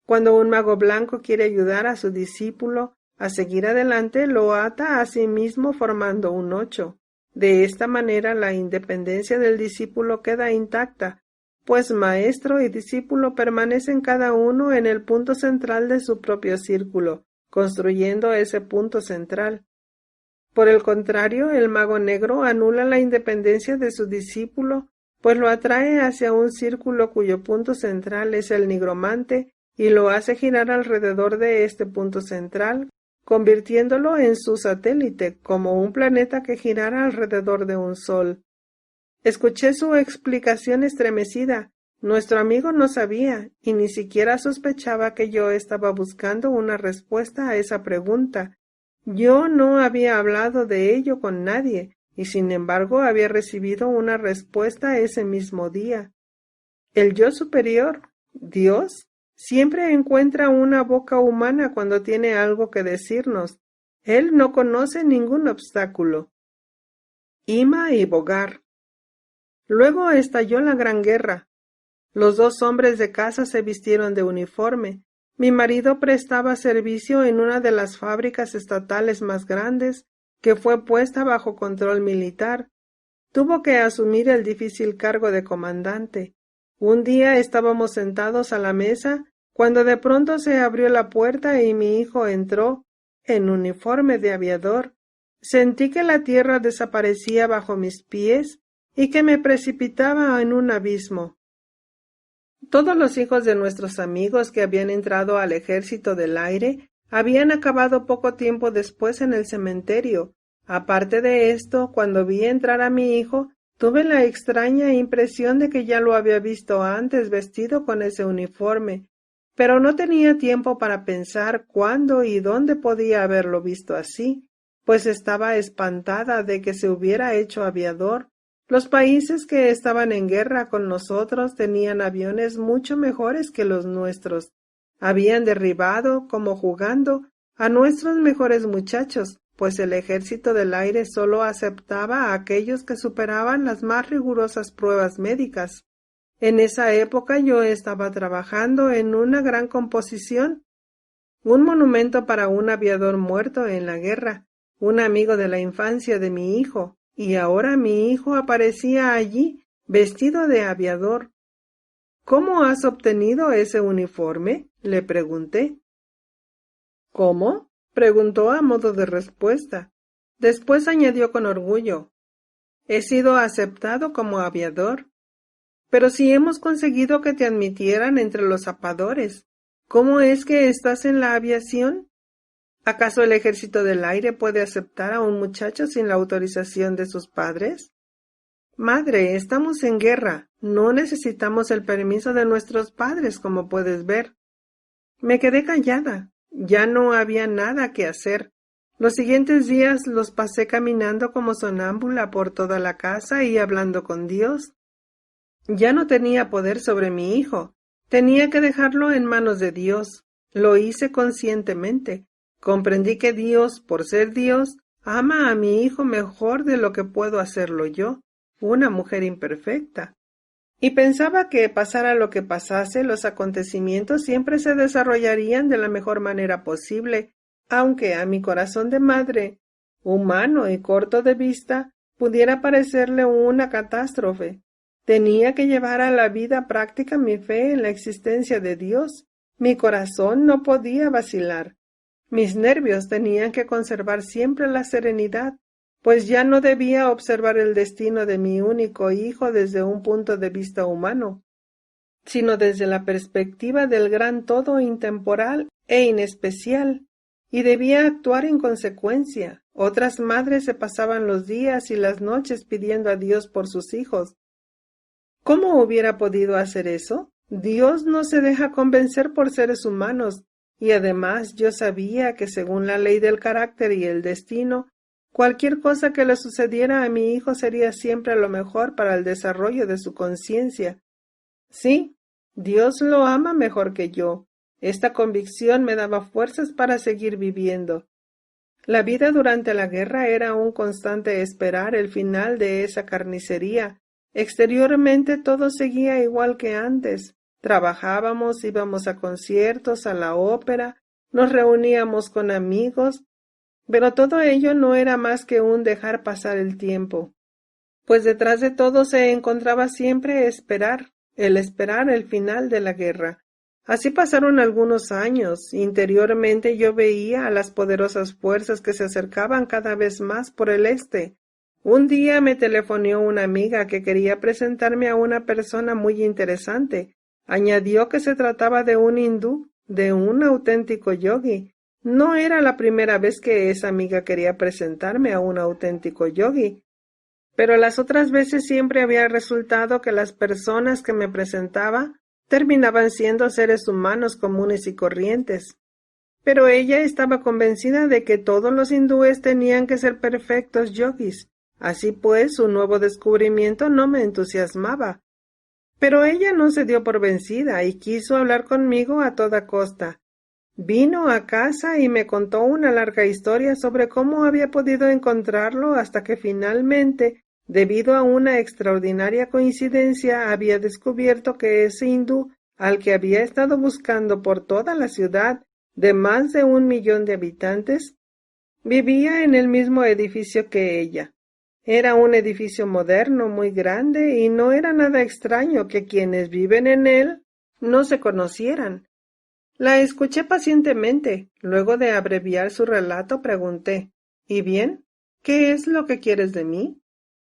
S1: Cuando un mago blanco quiere ayudar a su discípulo a seguir adelante, lo ata a sí mismo formando un 8. De esta manera la independencia del discípulo queda intacta, pues maestro y discípulo permanecen cada uno en el punto central de su propio círculo, construyendo ese punto central. Por el contrario, el mago negro anula la independencia de su discípulo, pues lo atrae hacia un círculo cuyo punto central es el nigromante y lo hace girar alrededor de este punto central, convirtiéndolo en su satélite, como un planeta que girara alrededor de un sol. Escuché su explicación estremecida. Nuestro amigo no sabía, y ni siquiera sospechaba que yo estaba buscando una respuesta a esa pregunta. Yo no había hablado de ello con nadie, y sin embargo había recibido una respuesta ese mismo día. El yo superior, Dios, siempre encuentra una boca humana cuando tiene algo que decirnos. Él no conoce ningún obstáculo. Ima y Bogar. Luego estalló la Gran Guerra. Los dos hombres de casa se vistieron de uniforme. Mi marido prestaba servicio en una de las fábricas estatales más grandes, que fue puesta bajo control militar. Tuvo que asumir el difícil cargo de comandante. Un día estábamos sentados a la mesa, cuando de pronto se abrió la puerta y mi hijo entró, en uniforme de aviador. Sentí que la tierra desaparecía bajo mis pies y que me precipitaba en un abismo. Todos los hijos de nuestros amigos que habían entrado al ejército del aire habían acabado poco tiempo después en el cementerio. Aparte de esto, cuando vi entrar a mi hijo, tuve la extraña impresión de que ya lo había visto antes vestido con ese uniforme, pero no tenía tiempo para pensar cuándo y dónde podía haberlo visto así, pues estaba espantada de que se hubiera hecho aviador. Los países que estaban en guerra con nosotros tenían aviones mucho mejores que los nuestros. Habían derribado, como jugando, a nuestros mejores muchachos, pues el ejército del aire solo aceptaba a aquellos que superaban las más rigurosas pruebas médicas. En esa época yo estaba trabajando en una gran composición, un monumento para un aviador muerto en la guerra, un amigo de la infancia de mi hijo, y ahora mi hijo aparecía allí, vestido de aviador. ¿Cómo has obtenido ese uniforme?, le pregunté. ¿Cómo?, preguntó a modo de respuesta. Después añadió con orgullo, he sido aceptado como aviador. Pero si hemos conseguido que te admitieran entre los zapadores, ¿cómo es que estás en la aviación? ¿Acaso el ejército del aire puede aceptar a un muchacho sin la autorización de sus padres? Madre, estamos en guerra. No necesitamos el permiso de nuestros padres, como puedes ver. Me quedé callada. Ya no había nada que hacer. Los siguientes días los pasé caminando como sonámbula por toda la casa y hablando con Dios. Ya no tenía poder sobre mi hijo. Tenía que dejarlo en manos de Dios. Lo hice conscientemente. Comprendí que Dios, por ser Dios, ama a mi hijo mejor de lo que puedo hacerlo yo, una mujer imperfecta. Y pensaba que, pasara lo que pasase, los acontecimientos siempre se desarrollarían de la mejor manera posible, aunque a mi corazón de madre, humano y corto de vista, pudiera parecerle una catástrofe. Tenía que llevar a la vida práctica mi fe en la existencia de Dios. Mi corazón no podía vacilar. Mis nervios tenían que conservar siempre la serenidad, pues ya no debía observar el destino de mi único hijo desde un punto de vista humano, sino desde la perspectiva del gran todo intemporal e inespecial, y debía actuar en consecuencia. Otras madres se pasaban los días y las noches pidiendo a Dios por sus hijos. ¿Cómo hubiera podido hacer eso? Dios no se deja convencer por seres humanos, y además yo sabía que según la ley del carácter y el destino, cualquier cosa que le sucediera a mi hijo sería siempre lo mejor para el desarrollo de su conciencia. Sí, Dios lo ama mejor que yo. Esta convicción me daba fuerzas para seguir viviendo. La vida durante la guerra era un constante esperar el final de esa carnicería. Exteriormente todo seguía igual que antes. Trabajábamos, íbamos a conciertos, a la ópera, nos reuníamos con amigos, pero todo ello no era más que un dejar pasar el tiempo, pues detrás de todo se encontraba siempre esperar el final de la guerra. Así pasaron algunos años. Interiormente yo veía a las poderosas fuerzas que se acercaban cada vez más por el este. Un día me telefonó una amiga que quería presentarme a una persona muy interesante. Añadió que se trataba de un hindú, de un auténtico yogi. No era la primera vez que esa amiga quería presentarme a un auténtico yogi, pero las otras veces siempre había resultado que las personas que me presentaba terminaban siendo seres humanos comunes y corrientes. Pero ella estaba convencida de que todos los hindúes tenían que ser perfectos yogis. Así pues, su nuevo descubrimiento no me entusiasmaba. Pero ella no se dio por vencida y quiso hablar conmigo a toda costa. Vino a casa y me contó una larga historia sobre cómo había podido encontrarlo hasta que finalmente, debido a una extraordinaria coincidencia, había descubierto que ese hindú, al que había estado buscando por toda la ciudad, de más de 1 millón de habitantes, vivía en el mismo edificio que ella. Era un edificio moderno muy grande y no era nada extraño que quienes viven en él no se conocieran. La escuché pacientemente. Luego de abreviar su relato, pregunté: ¿Y bien? ¿Qué es lo que quieres de mí?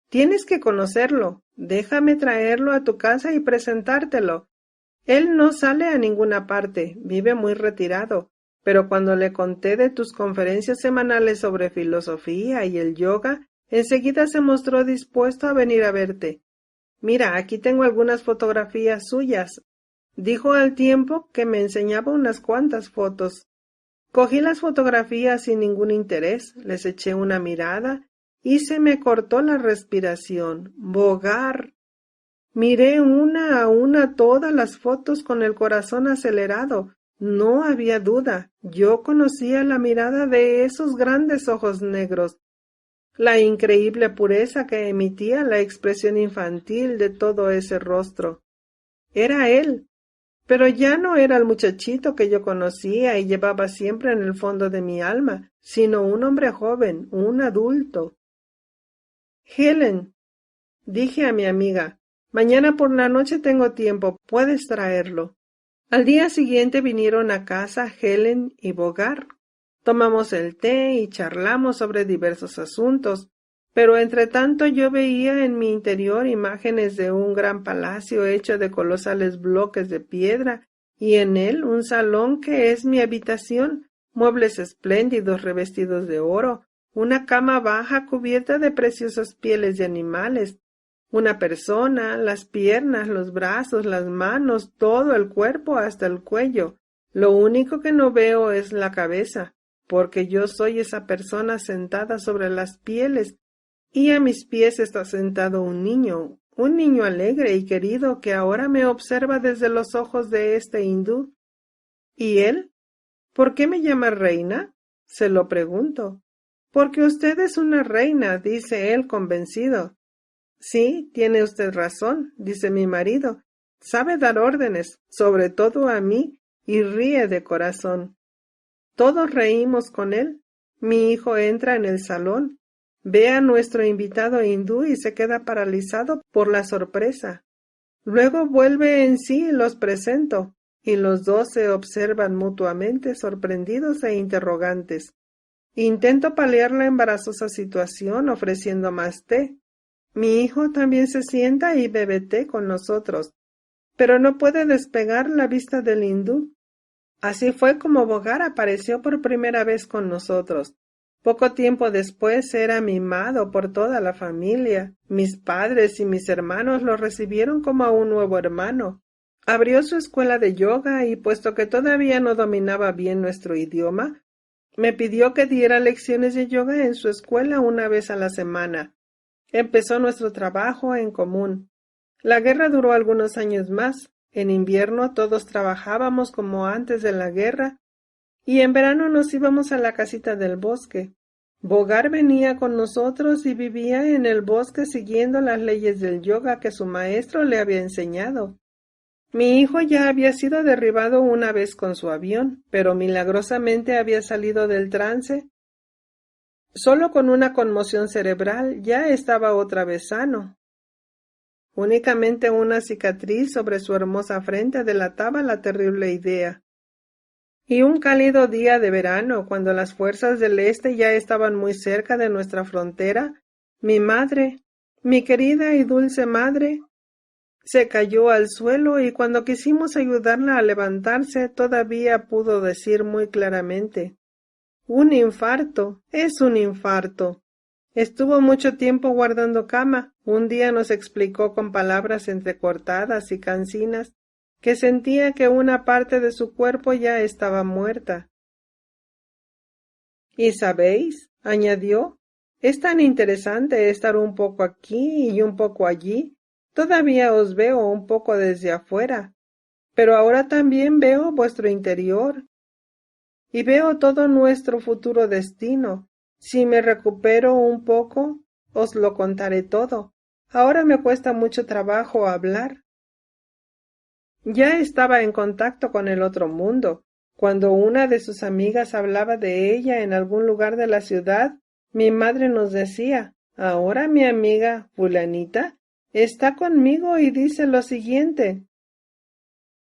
S1: Tienes que conocerlo. Déjame traerlo a tu casa y presentártelo. Él no sale a ninguna parte, vive muy retirado, pero cuando le conté de tus conferencias semanales sobre filosofía y el yoga, enseguida se mostró dispuesto a venir a verte. Mira, aquí tengo algunas fotografías suyas, dijo al tiempo que me enseñaba unas cuantas fotos. Cogí las fotografías sin ningún interés, les eché una mirada y se me cortó la respiración. Bogar. Miré una a una todas las fotos con el corazón acelerado. No había duda, yo conocía la mirada de esos grandes ojos negros, la increíble pureza que emitía la expresión infantil de todo ese rostro. Era él, pero ya no era el muchachito que yo conocía y llevaba siempre en el fondo de mi alma, sino un hombre joven, un adulto. Helen, dije a mi amiga, mañana por la noche tengo tiempo, puedes traerlo. Al día siguiente vinieron a casa Helen y Bogart. Tomamos el té y charlamos sobre diversos asuntos, pero entretanto yo veía en mi interior imágenes de un gran palacio hecho de colosales bloques de piedra y en él un salón que es mi habitación, muebles espléndidos revestidos de oro, una cama baja cubierta de preciosas pieles de animales, una persona, las piernas, los brazos, las manos, todo el cuerpo hasta el cuello. Lo único que no veo es la cabeza, porque yo soy esa persona sentada sobre las pieles, y a mis pies está sentado un niño alegre y querido que ahora me observa desde los ojos de este hindú. ¿Y él? ¿Por qué me llama reina? Se lo pregunto. Porque usted es una reina, dice él convencido. Sí, tiene usted razón, dice mi marido. Sabe dar órdenes, sobre todo a mí, y ríe de corazón. Todos reímos con él. Mi hijo entra en el salón, ve a nuestro invitado hindú y se queda paralizado por la sorpresa. Luego vuelve en sí y los presento, y los dos se observan mutuamente sorprendidos e interrogantes. Intento paliar la embarazosa situación ofreciendo más té. Mi hijo también se sienta y bebe té con nosotros, pero no puede despegar la vista del hindú. Así fue como Bogart apareció por primera vez con nosotros. Poco tiempo después era mimado por toda la familia. Mis padres y mis hermanos lo recibieron como a un nuevo hermano. Abrió su escuela de yoga y, puesto que todavía no dominaba bien nuestro idioma, me pidió que diera lecciones de yoga en su escuela una vez a la semana. Empezó nuestro trabajo en común. La guerra duró algunos años más. En invierno todos trabajábamos como antes de la guerra y en verano nos íbamos a la casita del bosque. Bogart venía con nosotros y vivía en el bosque siguiendo las leyes del yoga que su maestro le había enseñado. Mi hijo ya había sido derribado una vez con su avión, pero milagrosamente había salido del trance. Solo con una conmoción cerebral ya estaba otra vez sano. Únicamente una cicatriz sobre su hermosa frente delataba la terrible idea. Y un cálido día de verano, cuando las fuerzas del este ya estaban muy cerca de nuestra frontera, mi madre, mi querida y dulce madre, se cayó al suelo y cuando quisimos ayudarla a levantarse todavía pudo decir muy claramente: «Un infarto, es un infarto». Estuvo mucho tiempo guardando cama. Un día nos explicó con palabras entrecortadas y cansinas que sentía que una parte de su cuerpo ya estaba muerta. Y sabéis, añadió, es tan interesante estar un poco aquí y un poco allí. Todavía os veo un poco desde afuera, pero ahora también veo vuestro interior y veo todo nuestro futuro destino. Si me recupero un poco, os lo contaré todo. Ahora me cuesta mucho trabajo hablar. Ya estaba en contacto con el otro mundo. Cuando una de sus amigas hablaba de ella en algún lugar de la ciudad, mi madre nos decía, ahora mi amiga fulanita está conmigo y dice lo siguiente.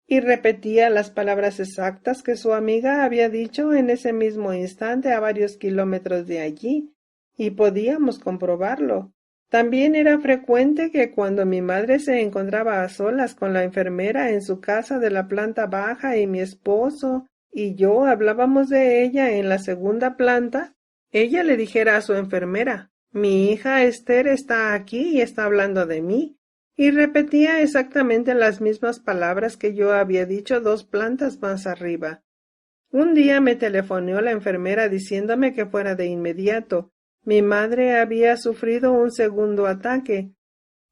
S1: Y repetía las palabras exactas que su amiga había dicho en ese mismo instante a varios kilómetros de allí, y podíamos comprobarlo. También era frecuente que cuando mi madre se encontraba a solas con la enfermera en su casa de la planta baja y mi esposo y yo hablábamos de ella en la segunda planta, ella le dijera a su enfermera, mi hija Esther está aquí y está hablando de mí, y repetía exactamente las mismas palabras que yo había dicho 2 plantas más arriba. Un día me telefoneó la enfermera diciéndome que fuera de inmediato. Mi madre había sufrido un segundo ataque.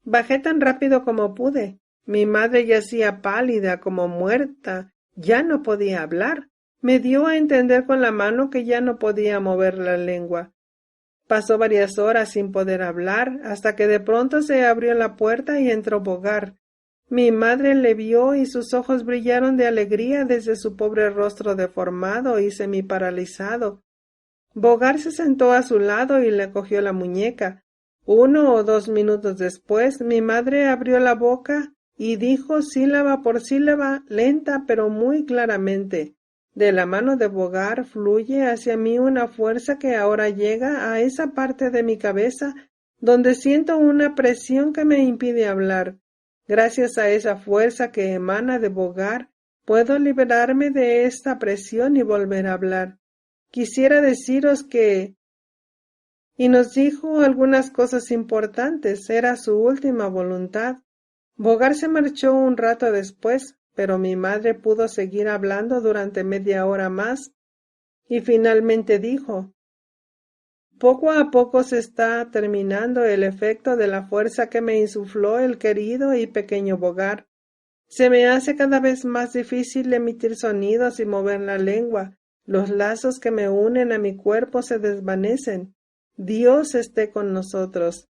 S1: Bajé tan rápido como pude. Mi madre yacía pálida como muerta. Ya no podía hablar. Me dio a entender con la mano que ya no podía mover la lengua. Pasó varias horas sin poder hablar, hasta que de pronto se abrió la puerta y entró Bogar. Mi madre le vio y sus ojos brillaron de alegría desde su pobre rostro deformado y semiparalizado. Bogar se sentó a su lado y le cogió la muñeca. 1 o 2 minutos después, mi madre abrió la boca y dijo sílaba por sílaba, lenta pero muy claramente. De la mano de Bogar fluye hacia mí una fuerza que ahora llega a esa parte de mi cabeza donde siento una presión que me impide hablar. Gracias a esa fuerza que emana de Bogar, puedo liberarme de esta presión y volver a hablar. Quisiera deciros que... Y nos dijo algunas cosas importantes, era su última voluntad. Bogar se marchó un rato después, pero mi madre pudo seguir hablando durante media hora más, y finalmente dijo, poco a poco se está terminando el efecto de la fuerza que me insufló el querido y pequeño Bogar. Se me hace cada vez más difícil emitir sonidos y mover la lengua. Los lazos que me unen a mi cuerpo se desvanecen. Dios esté con nosotros.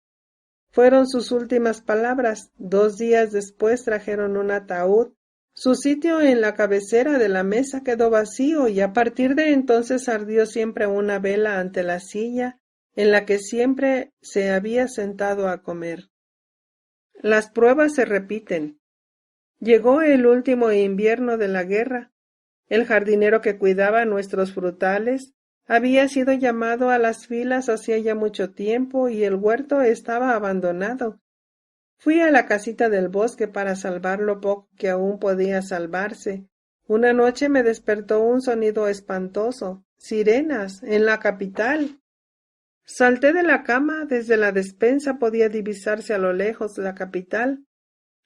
S1: Fueron sus últimas palabras. 2 días después trajeron un ataúd. Su sitio en la cabecera de la mesa quedó vacío y a partir de entonces ardió siempre una vela ante la silla en la que siempre se había sentado a comer. Las pruebas se repiten. Llegó el último invierno de la guerra. El jardinero que cuidaba nuestros frutales había sido llamado a las filas hacía ya mucho tiempo y el huerto estaba abandonado. Fui a la casita del bosque para salvar lo poco que aún podía salvarse. Una noche me despertó un sonido espantoso. Sirenas, en la capital. Salté de la cama, desde la despensa podía divisarse a lo lejos la capital.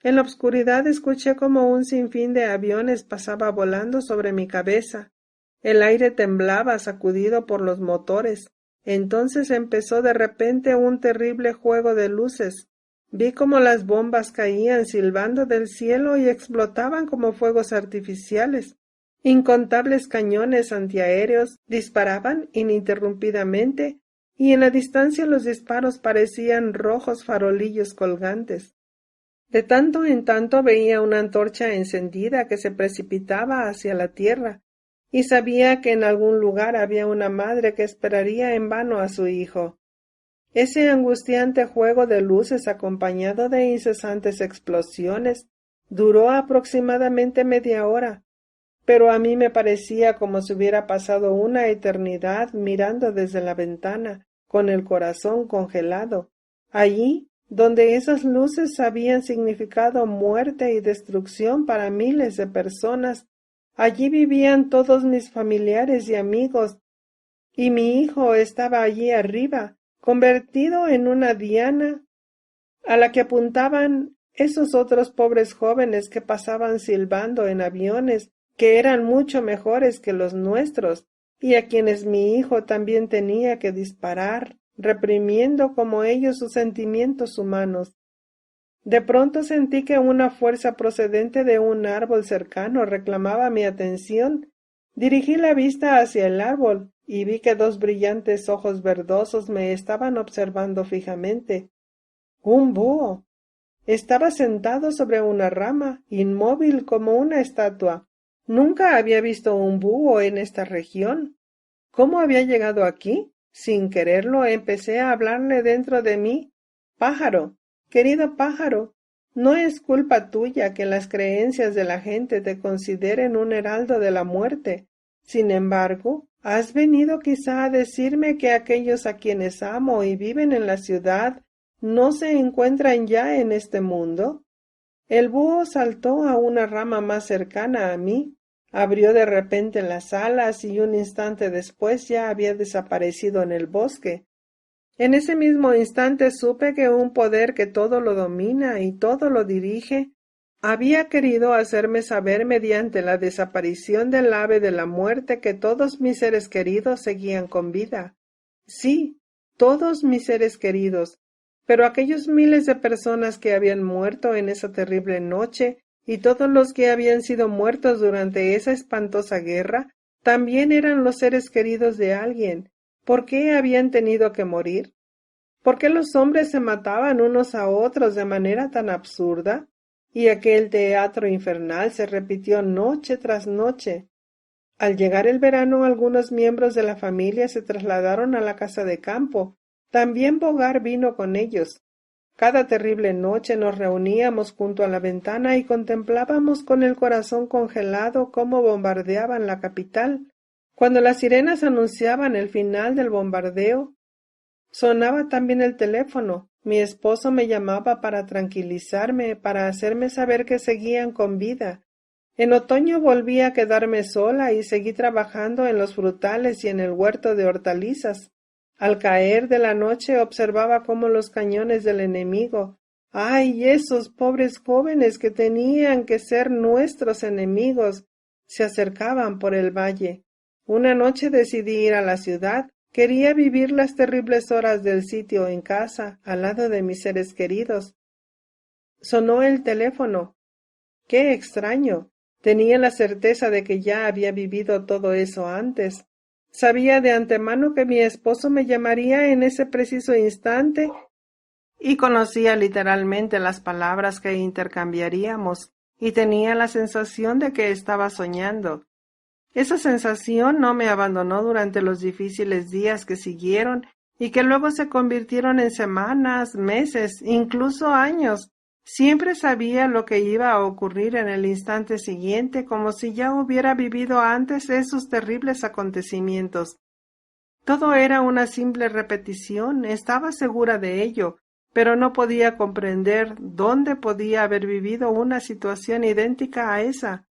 S1: En la oscuridad escuché como un sinfín de aviones pasaba volando sobre mi cabeza. El aire temblaba sacudido por los motores. Entonces empezó de repente un terrible juego de luces. Vi como las bombas caían silbando del cielo y explotaban como fuegos artificiales. Incontables cañones antiaéreos disparaban ininterrumpidamente y en la distancia los disparos parecían rojos farolillos colgantes. De tanto en tanto veía una antorcha encendida que se precipitaba hacia la tierra, y sabía que en algún lugar había una madre que esperaría en vano a su hijo. Ese angustiante juego de luces acompañado de incesantes explosiones duró aproximadamente media hora, pero a mí me parecía como si hubiera pasado una eternidad mirando desde la ventana, con el corazón congelado. Allí donde esas luces habían significado muerte y destrucción para miles de personas, allí vivían todos mis familiares y amigos, y mi hijo estaba allí arriba, convertido en una diana, a la que apuntaban esos otros pobres jóvenes que pasaban silbando en aviones, que eran mucho mejores que los nuestros, y a quienes mi hijo también tenía que disparar, reprimiendo como ellos sus sentimientos humanos. De pronto sentí que una fuerza procedente de un árbol cercano reclamaba mi atención. Dirigí la vista hacia el árbol y vi que dos brillantes ojos verdosos me estaban observando fijamente. ¡Un búho! Estaba sentado sobre una rama, inmóvil como una estatua. Nunca había visto un búho en esta región. ¿Cómo había llegado aquí? Sin quererlo, empecé a hablarle dentro de mí. Pájaro, querido pájaro, no es culpa tuya que las creencias de la gente te consideren un heraldo de la muerte. Sin embargo, ¿has venido quizá a decirme que aquellos a quienes amo y viven en la ciudad no se encuentran ya en este mundo? El búho saltó a una rama más cercana a mí, abrió de repente las alas y un instante después ya había desaparecido en el bosque. En ese mismo instante supe que un poder que todo lo domina y todo lo dirige había querido hacerme saber mediante la desaparición del ave de la muerte que todos mis seres queridos seguían con vida. Sí, todos mis seres queridos, pero aquellos miles de personas que habían muerto en esa terrible noche y todos los que habían sido muertos durante esa espantosa guerra, también eran los seres queridos de alguien. ¿Por qué habían tenido que morir? ¿Por qué los hombres se mataban unos a otros de manera tan absurda? Y aquel teatro infernal se repitió noche tras noche. Al llegar el verano, algunos miembros de la familia se trasladaron a la casa de campo. También Bogart vino con ellos. Cada terrible noche nos reuníamos junto a la ventana y contemplábamos con el corazón congelado cómo bombardeaban la capital. Cuando las sirenas anunciaban el final del bombardeo, sonaba también el teléfono. Mi esposo me llamaba para tranquilizarme, para hacerme saber que seguían con vida. En otoño volví a quedarme sola y seguí trabajando en los frutales y en el huerto de hortalizas. Al caer de la noche observaba cómo los cañones del enemigo, ¡ay, esos pobres jóvenes que tenían que ser nuestros enemigos!, se acercaban por el valle. Una noche decidí ir a la ciudad. Quería vivir las terribles horas del sitio en casa, al lado de mis seres queridos. Sonó el teléfono. ¡Qué extraño! Tenía la certeza de que ya había vivido todo eso antes. Sabía de antemano que mi esposo me llamaría en ese preciso instante y conocía literalmente las palabras que intercambiaríamos y tenía la sensación de que estaba soñando. Esa sensación no me abandonó durante los difíciles días que siguieron y que luego se convirtieron en semanas, meses, incluso años. Siempre sabía lo que iba a ocurrir en el instante siguiente, como si ya hubiera vivido antes esos terribles acontecimientos. Todo era una simple repetición, estaba segura de ello, pero no podía comprender dónde podía haber vivido una situación idéntica a esa.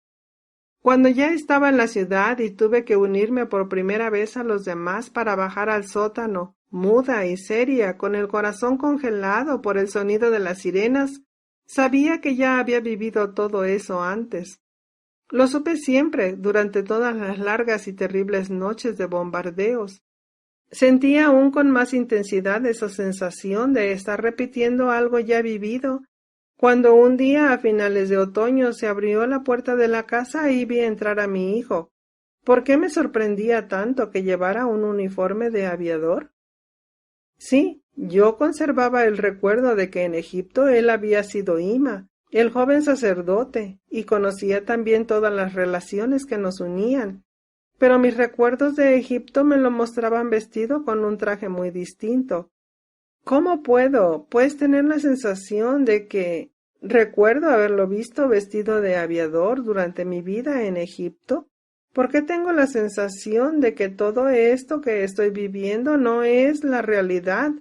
S1: Cuando ya estaba en la ciudad y tuve que unirme por primera vez a los demás para bajar al sótano, muda y seria, con el corazón congelado por el sonido de las sirenas, sabía que ya había vivido todo eso antes. Lo supe siempre, durante todas las largas y terribles noches de bombardeos. Sentía aún con más intensidad esa sensación de estar repitiendo algo ya vivido, cuando un día a finales de otoño se abrió la puerta de la casa y vi entrar a mi hijo. ¿Por qué me sorprendía tanto que llevara un uniforme de aviador? Sí, yo conservaba el recuerdo de que en Egipto él había sido Ima, el joven sacerdote, y conocía también todas las relaciones que nos unían. Pero mis recuerdos de Egipto me lo mostraban vestido con un traje muy distinto. ¿Cómo puedo, pues, tener la sensación de que recuerdo haberlo visto vestido de aviador durante mi vida en Egipto? ¿Por qué tengo la sensación de que todo esto que estoy viviendo no es la realidad,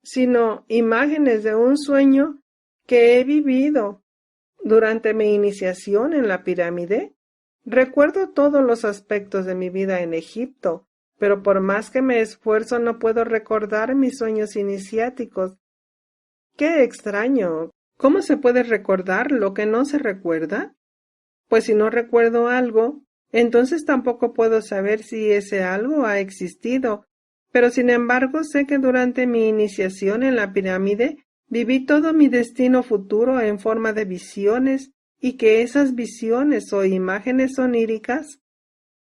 S1: sino imágenes de un sueño que he vivido durante mi iniciación en la pirámide? Recuerdo todos los aspectos de mi vida en Egipto, pero por más que me esfuerzo no puedo recordar mis sueños iniciáticos. ¡Qué extraño! ¿Cómo se puede recordar lo que no se recuerda? Pues si no recuerdo algo, Entonces tampoco puedo saber si ese algo ha existido, pero sin embargo sé que durante mi iniciación en la pirámide viví todo mi destino futuro en forma de visiones y que esas visiones o imágenes oníricas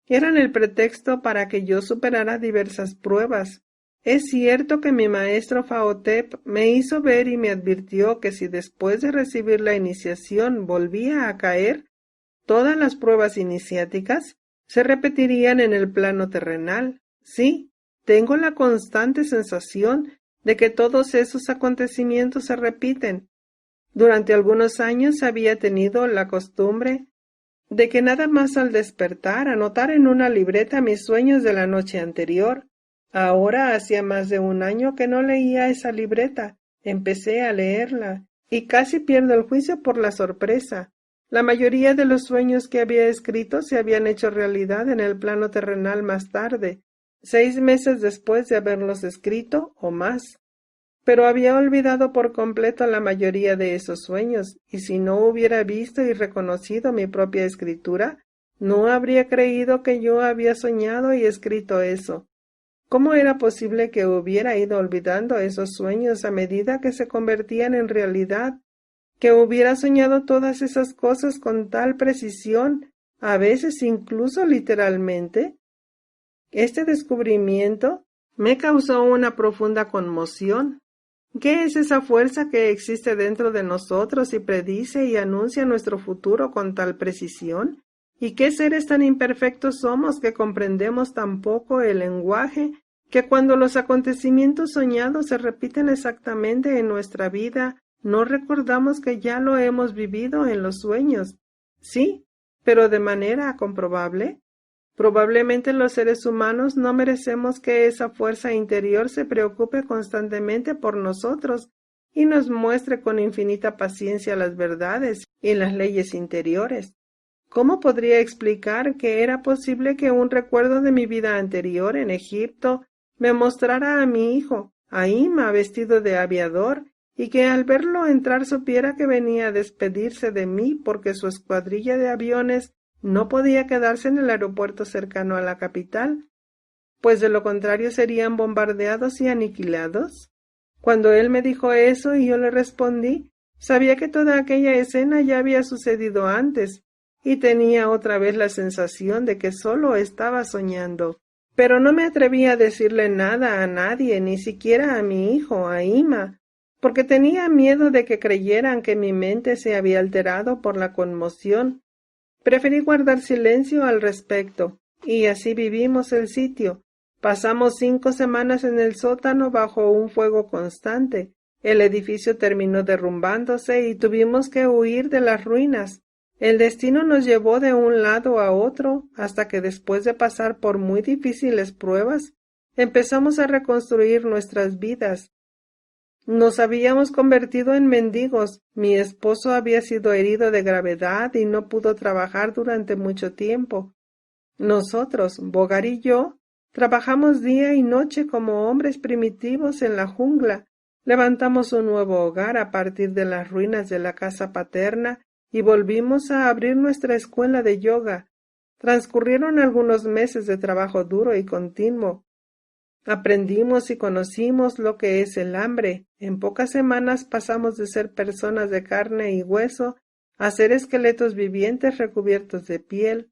S1: eran el pretexto para que yo superara diversas pruebas. Es cierto que mi maestro Faotep me hizo ver y me advirtió que si después de recibir la iniciación volvía a caer, todas las pruebas iniciáticas se repetirían en el plano terrenal. Sí, tengo la constante sensación de que todos esos acontecimientos se repiten. Durante algunos años había tenido la costumbre de que nada más al despertar anotar en una libreta mis sueños de la noche anterior. Ahora hacía más de un año que no leía esa libreta. Empecé a leerla y casi pierdo el juicio por la sorpresa. La mayoría de los sueños que había escrito se habían hecho realidad en el plano terrenal más tarde, 6 meses después de haberlos escrito o más. Pero había olvidado por completo la mayoría de esos sueños, y si no hubiera visto y reconocido mi propia escritura, no habría creído que yo había soñado y escrito eso. ¿Cómo era posible que hubiera ido olvidando esos sueños a medida que se convertían en realidad? Que hubiera soñado todas esas cosas con tal precisión, a veces incluso literalmente. Este descubrimiento me causó una profunda conmoción. ¿Qué es esa fuerza que existe dentro de nosotros y predice y anuncia nuestro futuro con tal precisión? ¿Y qué seres tan imperfectos somos que comprendemos tan poco el lenguaje que cuando los acontecimientos soñados se repiten exactamente en nuestra vida, no recordamos que ya lo hemos vivido en los sueños? Sí, pero de manera comprobable. Probablemente los seres humanos no merecemos que esa fuerza interior se preocupe constantemente por nosotros y nos muestre con infinita paciencia las verdades y las leyes interiores. ¿Cómo podría explicar que era posible que un recuerdo de mi vida anterior en Egipto me mostrara a mi hijo, Aima, vestido de aviador, y que al verlo entrar supiera que venía a despedirse de mí porque su escuadrilla de aviones no podía quedarse en el aeropuerto cercano a la capital, pues de lo contrario serían bombardeados y aniquilados? Cuando él me dijo eso y yo le respondí, sabía que toda aquella escena ya había sucedido antes, y tenía otra vez la sensación de que solo estaba soñando. Pero no me atreví a decirle nada a nadie, ni siquiera a mi hijo, a Ima, porque tenía miedo de que creyeran que mi mente se había alterado por la conmoción. Preferí guardar silencio al respecto, y así vivimos el sitio. Pasamos 5 semanas en el sótano bajo un fuego constante. El edificio terminó derrumbándose y tuvimos que huir de las ruinas. El destino nos llevó de un lado a otro hasta que después de pasar por muy difíciles pruebas, empezamos a reconstruir nuestras vidas. Nos habíamos convertido en mendigos. Mi esposo había sido herido de gravedad y no pudo trabajar durante mucho tiempo. Nosotros, Bogar y yo, trabajamos día y noche como hombres primitivos en la jungla. Levantamos un nuevo hogar a partir de las ruinas de la casa paterna y volvimos a abrir nuestra escuela de yoga. Transcurrieron algunos meses de trabajo duro y continuo. Aprendimos y conocimos lo que es el hambre. En pocas semanas pasamos de ser personas de carne y hueso a ser esqueletos vivientes recubiertos de piel.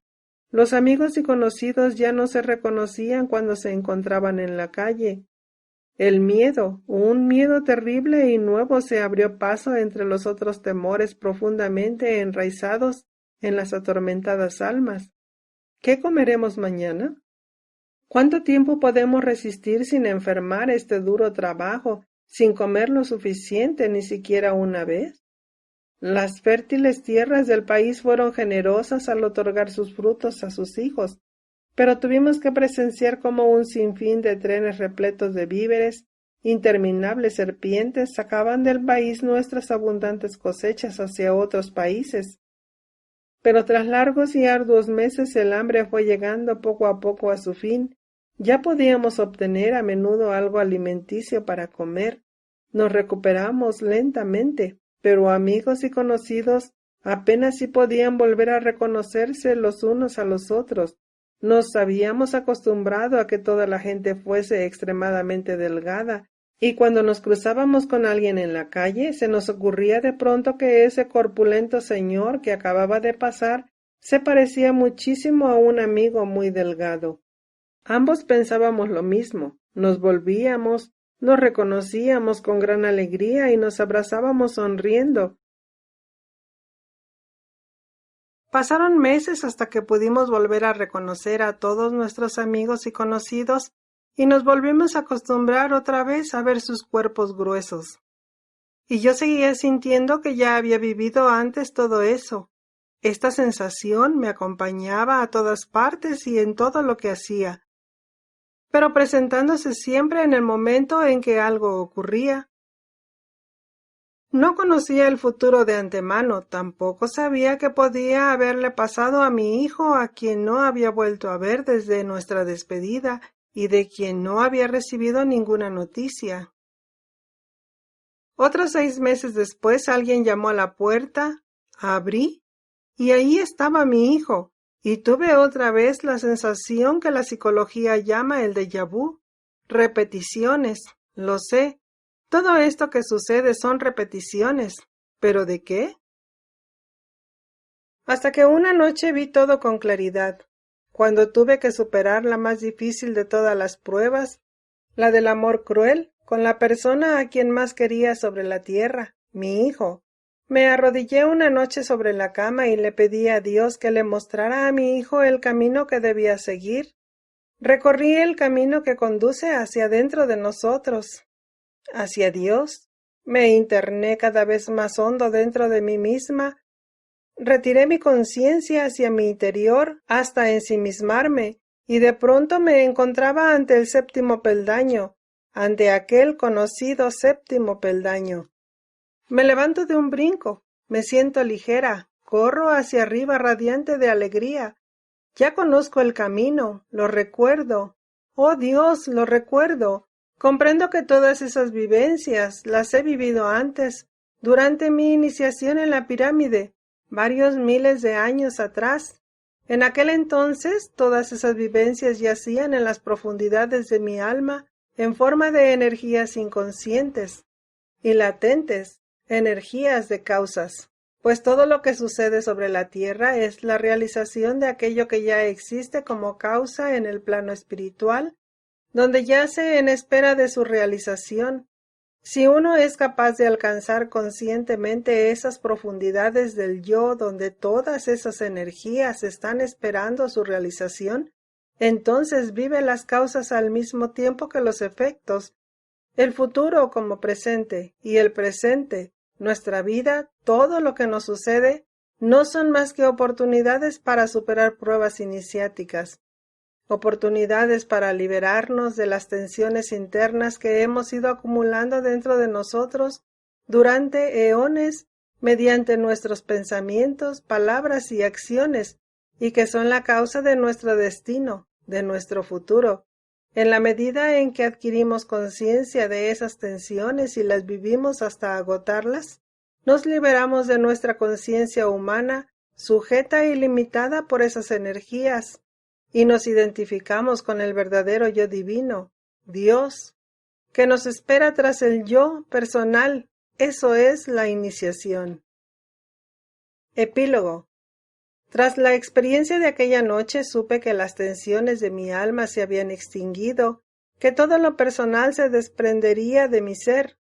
S1: Los amigos y conocidos ya no se reconocían cuando se encontraban en la calle. El miedo, un miedo terrible y nuevo, se abrió paso entre los otros temores profundamente enraizados en las atormentadas almas. ¿Qué comeremos mañana? ¿Cuánto tiempo podemos resistir sin enfermar este duro trabajo, sin comer lo suficiente ni siquiera una vez? Las fértiles tierras del país fueron generosas al otorgar sus frutos a sus hijos, pero tuvimos que presenciar cómo un sinfín de trenes repletos de víveres, interminables serpientes, sacaban del país nuestras abundantes cosechas hacia otros países. Pero tras largos y arduos meses el hambre fue llegando poco a poco a su fin. Ya podíamos obtener a menudo algo alimenticio para comer. Nos recuperamos lentamente, pero amigos y conocidos Apenas si podían volver a reconocerse los unos a los otros. Nos habíamos acostumbrado a que toda la gente fuese extremadamente delgada, y cuando nos cruzábamos con alguien en la calle, se nos ocurría de pronto que ese corpulento señor que acababa de pasar se parecía muchísimo a un amigo muy delgado. Ambos pensábamos lo mismo, nos volvíamos, nos reconocíamos con gran alegría y nos abrazábamos sonriendo. Pasaron meses hasta que pudimos volver a reconocer a todos nuestros amigos y conocidos y nos volvimos a acostumbrar otra vez a ver sus cuerpos gruesos. Y yo seguía sintiendo que ya había vivido antes todo eso. Esta sensación me acompañaba a todas partes y en todo lo que hacía, pero presentándose siempre en el momento en que algo ocurría. No conocía el futuro de antemano, tampoco sabía qué podía haberle pasado a mi hijo, a quien no había vuelto a ver desde nuestra despedida y de quien no había recibido ninguna noticia. Otros 6 meses después alguien llamó a la puerta, abrí, y ahí estaba mi hijo, y tuve otra vez la sensación que la psicología llama el déjà vu. Repeticiones, lo sé. Todo esto que sucede son repeticiones. ¿Pero de qué? Hasta que una noche vi todo con claridad, cuando tuve que superar la más difícil de todas las pruebas, la del amor cruel, con la persona a quien más quería sobre la tierra, mi hijo. Me arrodillé una noche sobre la cama y le pedí a Dios que le mostrara a mi hijo el camino que debía seguir. Recorrí el camino que conduce hacia dentro de nosotros, hacia Dios. Me interné cada vez más hondo dentro de mí misma. Retiré mi conciencia hacia mi interior hasta ensimismarme, y de pronto me encontraba ante el 7º peldaño, ante aquel conocido 7º peldaño. Me levanto de un brinco, me siento ligera, corro hacia arriba radiante de alegría. Ya conozco el camino, lo recuerdo. Oh Dios, lo recuerdo. Comprendo que todas esas vivencias las he vivido antes, durante mi iniciación en la pirámide, varios miles de años atrás. En aquel entonces, todas esas vivencias yacían en las profundidades de mi alma en forma de energías inconscientes y latentes, energías de causas. Pues todo lo que sucede sobre la tierra es la realización de aquello que ya existe como causa en el plano espiritual, donde yace en espera de su realización. Si uno es capaz de alcanzar conscientemente esas profundidades del yo donde todas esas energías están esperando su realización, entonces vive las causas al mismo tiempo que los efectos, el futuro como presente y el presente, nuestra vida, todo lo que nos sucede, no son más que oportunidades para superar pruebas iniciáticas, oportunidades para liberarnos de las tensiones internas que hemos ido acumulando dentro de nosotros durante eones mediante nuestros pensamientos, palabras y acciones, y que son la causa de nuestro destino, de nuestro futuro. En la medida en que adquirimos conciencia de esas tensiones y las vivimos hasta agotarlas, nos liberamos de nuestra conciencia humana, sujeta y limitada por esas energías, y nos identificamos con el verdadero yo divino, Dios, que nos espera tras el yo personal. Eso es la iniciación. Epílogo. Tras la experiencia de aquella noche supe que las tensiones de mi alma se habían extinguido, que todo lo personal se desprendería de mi ser.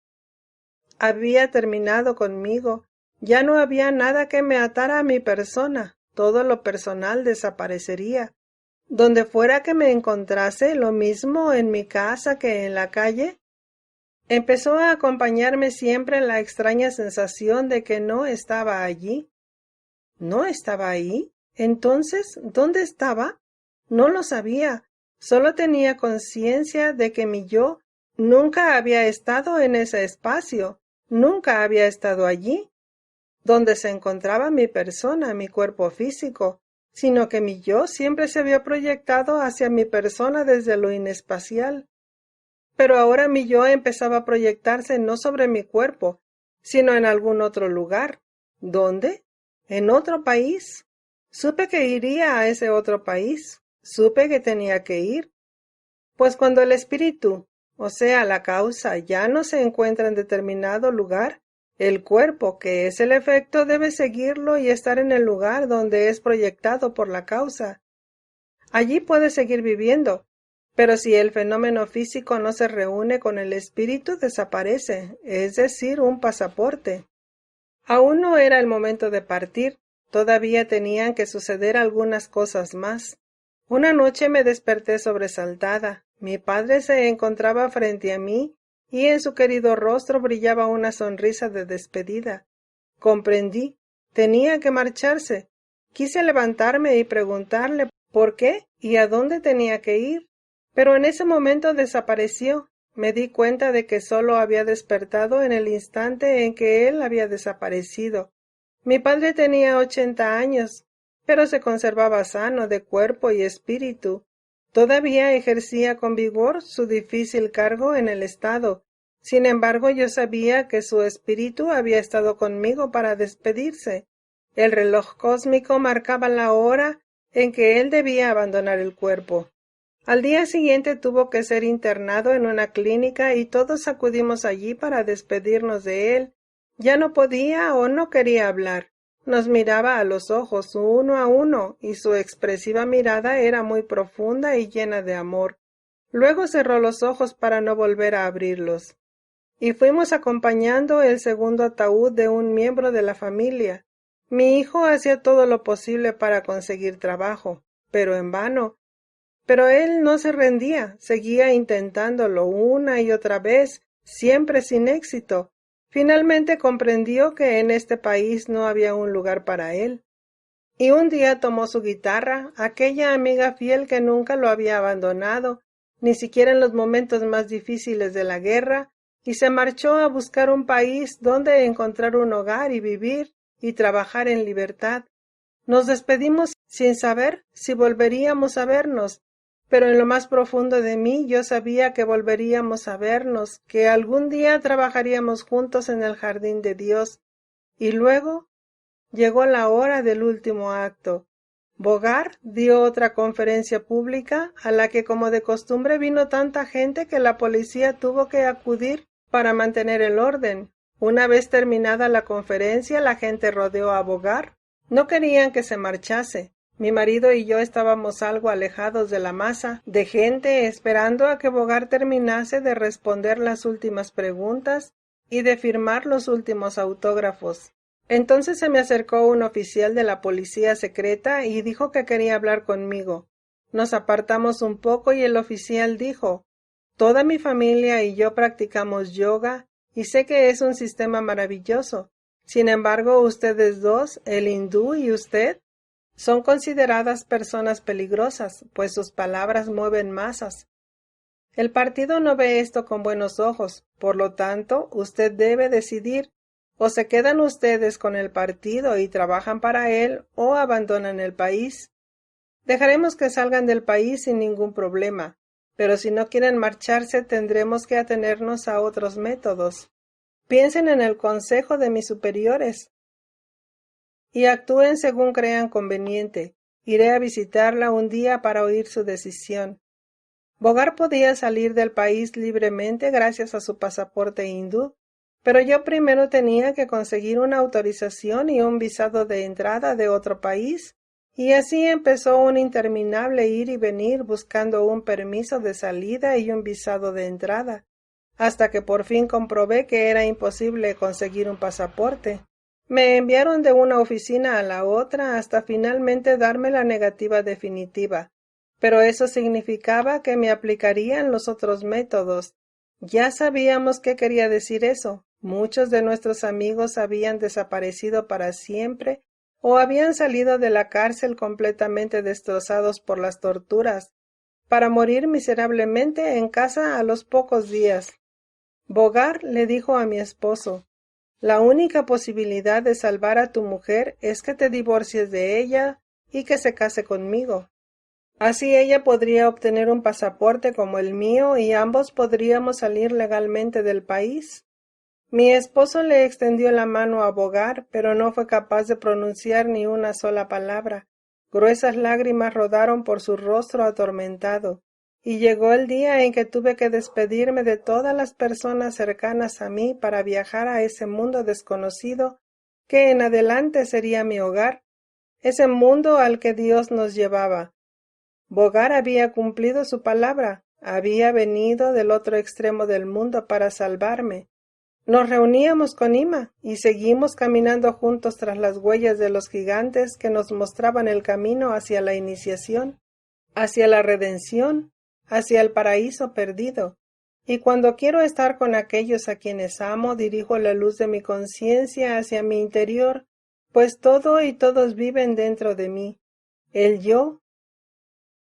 S1: Había terminado conmigo, ya no había nada que me atara a mi persona, todo lo personal desaparecería. Donde fuera que me encontrase, lo mismo en mi casa que en la calle, empezó a acompañarme siempre la extraña sensación de que no estaba allí. ¿No estaba ahí? Entonces, ¿dónde estaba? No lo sabía. Solo tenía conciencia de que mi yo nunca había estado en ese espacio, nunca había estado allí, donde se encontraba mi persona, mi cuerpo físico, sino que mi yo siempre se había proyectado hacia mi persona desde lo inespacial. Pero ahora mi yo empezaba a proyectarse no sobre mi cuerpo, sino en algún otro lugar. ¿Dónde? ¿En otro país? Supe que iría a ese otro país. Supe que tenía que ir. Pues cuando el espíritu, o sea, la causa, ya no se encuentra en determinado lugar, el cuerpo, que es el efecto, debe seguirlo y estar en el lugar donde es proyectado por la causa. Allí puede seguir viviendo, pero si el fenómeno físico no se reúne con el espíritu, desaparece, es decir, un pasaporte. Aún no era el momento de partir, todavía tenían que suceder algunas cosas más. Una noche me desperté sobresaltada. Mi padre se encontraba frente a mí y en su querido rostro brillaba una sonrisa de despedida. Comprendí. Tenía que marcharse. Quise levantarme y preguntarle por qué y a dónde tenía que ir, pero en ese momento desapareció. Me di cuenta de que solo había despertado en el instante en que él había desaparecido. Mi padre tenía 80 años, pero se conservaba sano de cuerpo y espíritu. Todavía ejercía con vigor su difícil cargo en el Estado. Sin embargo, yo sabía que su espíritu había estado conmigo para despedirse. El reloj cósmico marcaba la hora en que él debía abandonar el cuerpo. Al día siguiente tuvo que ser internado en una clínica y todos acudimos allí para despedirnos de él. Ya no podía o no quería hablar. Nos miraba a los ojos uno a uno y su expresiva mirada era muy profunda y llena de amor. Luego cerró los ojos para no volver a abrirlos. Y fuimos acompañando el segundo ataúd de un miembro de la familia. Mi hijo hacía todo lo posible para conseguir trabajo, pero en vano. Pero él no se rendía, seguía intentándolo una y otra vez, siempre sin éxito. Finalmente comprendió que en este país no había un lugar para él. Y un día tomó su guitarra, aquella amiga fiel que nunca lo había abandonado, ni siquiera en los momentos más difíciles de la guerra, y se marchó a buscar un país donde encontrar un hogar y vivir y trabajar en libertad. Nos despedimos sin saber si volveríamos a vernos, pero en lo más profundo de mí yo sabía que volveríamos a vernos, que algún día trabajaríamos juntos en el jardín de Dios. Y luego llegó la hora del último acto. Bogart dio otra conferencia pública a la que como de costumbre vino tanta gente que la policía tuvo que acudir para mantener el orden. Una vez terminada la conferencia, la gente rodeó a Bogart. No querían que se marchase. Mi marido y yo estábamos algo alejados de la masa de gente esperando a que Bogart terminase de responder las últimas preguntas y de firmar los últimos autógrafos. Entonces se me acercó un oficial de la policía secreta y dijo que quería hablar conmigo. Nos apartamos un poco y el oficial dijo: «Toda mi familia y yo practicamos yoga y sé que es un sistema maravilloso. Sin embargo, ustedes dos, el hindú y usted, son consideradas personas peligrosas, pues sus palabras mueven masas. El partido no ve esto con buenos ojos, por lo tanto, usted debe decidir. O se quedan ustedes con el partido y trabajan para él, o abandonan el país. Dejaremos que salgan del país sin ningún problema, pero si no quieren marcharse tendremos que atenernos a otros métodos. Piensen en el consejo de mis superiores y actúen según crean conveniente. Iré a visitarla un día para oír su decisión». Bogart podía salir del país libremente gracias a su pasaporte hindú, pero yo primero tenía que conseguir una autorización y un visado de entrada de otro país, y así empezó un interminable ir y venir buscando un permiso de salida y un visado de entrada, hasta que por fin comprobé que era imposible conseguir un pasaporte. Me enviaron de una oficina a la otra hasta finalmente darme la negativa definitiva. Pero eso significaba que me aplicarían los otros métodos. Ya sabíamos qué quería decir eso. Muchos de nuestros amigos habían desaparecido para siempre o habían salido de la cárcel completamente destrozados por las torturas, para morir miserablemente en casa a los pocos días. Bogart le dijo a mi esposo: «La única posibilidad de salvar a tu mujer es que te divorcies de ella y que se case conmigo. Así ella podría obtener un pasaporte como el mío y ambos podríamos salir legalmente del país». Mi esposo le extendió la mano a Bogar, pero no fue capaz de pronunciar ni una sola palabra. Gruesas lágrimas rodaron por su rostro atormentado, y llegó el día en que tuve que despedirme de todas las personas cercanas a mí para viajar a ese mundo desconocido que en adelante sería mi hogar, ese mundo al que Dios nos llevaba. Bogar había cumplido su palabra, había venido del otro extremo del mundo para salvarme. Nos reuníamos con Ima y seguimos caminando juntos tras las huellas de los gigantes que nos mostraban el camino hacia la iniciación, hacia la redención, hacia el paraíso perdido. Y cuando quiero estar con aquellos a quienes amo, dirijo la luz de mi conciencia hacia mi interior, pues todo y todos viven dentro de mí. El yo,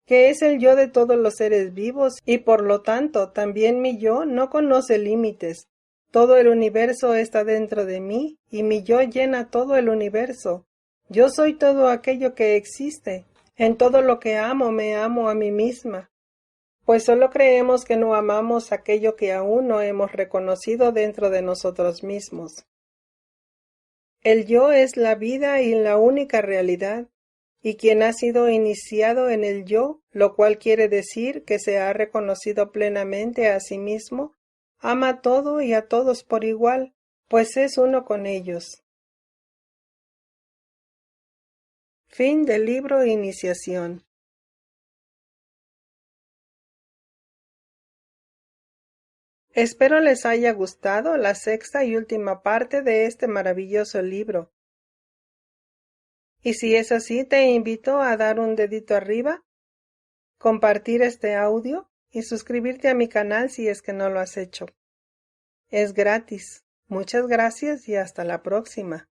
S1: que es el yo de todos los seres vivos, y por lo tanto también mi yo no conoce límites. Todo el universo está dentro de mí, y mi yo llena todo el universo. Yo soy todo aquello que existe. En todo lo que amo me amo a mí misma, pues solo creemos que no amamos aquello que aún no hemos reconocido dentro de nosotros mismos. El yo es la vida y la única realidad, y quien ha sido iniciado en el yo, lo cual quiere decir que se ha reconocido plenamente a sí mismo, ama todo y a todos por igual, pues es uno con ellos. Fin del libro Iniciación. Espero les haya gustado la sexta y última parte de este maravilloso libro. Y si es así, te invito a dar un dedito arriba, compartir este audio y suscribirte a mi canal si es que no lo has hecho. Es gratis. Muchas gracias y hasta la próxima.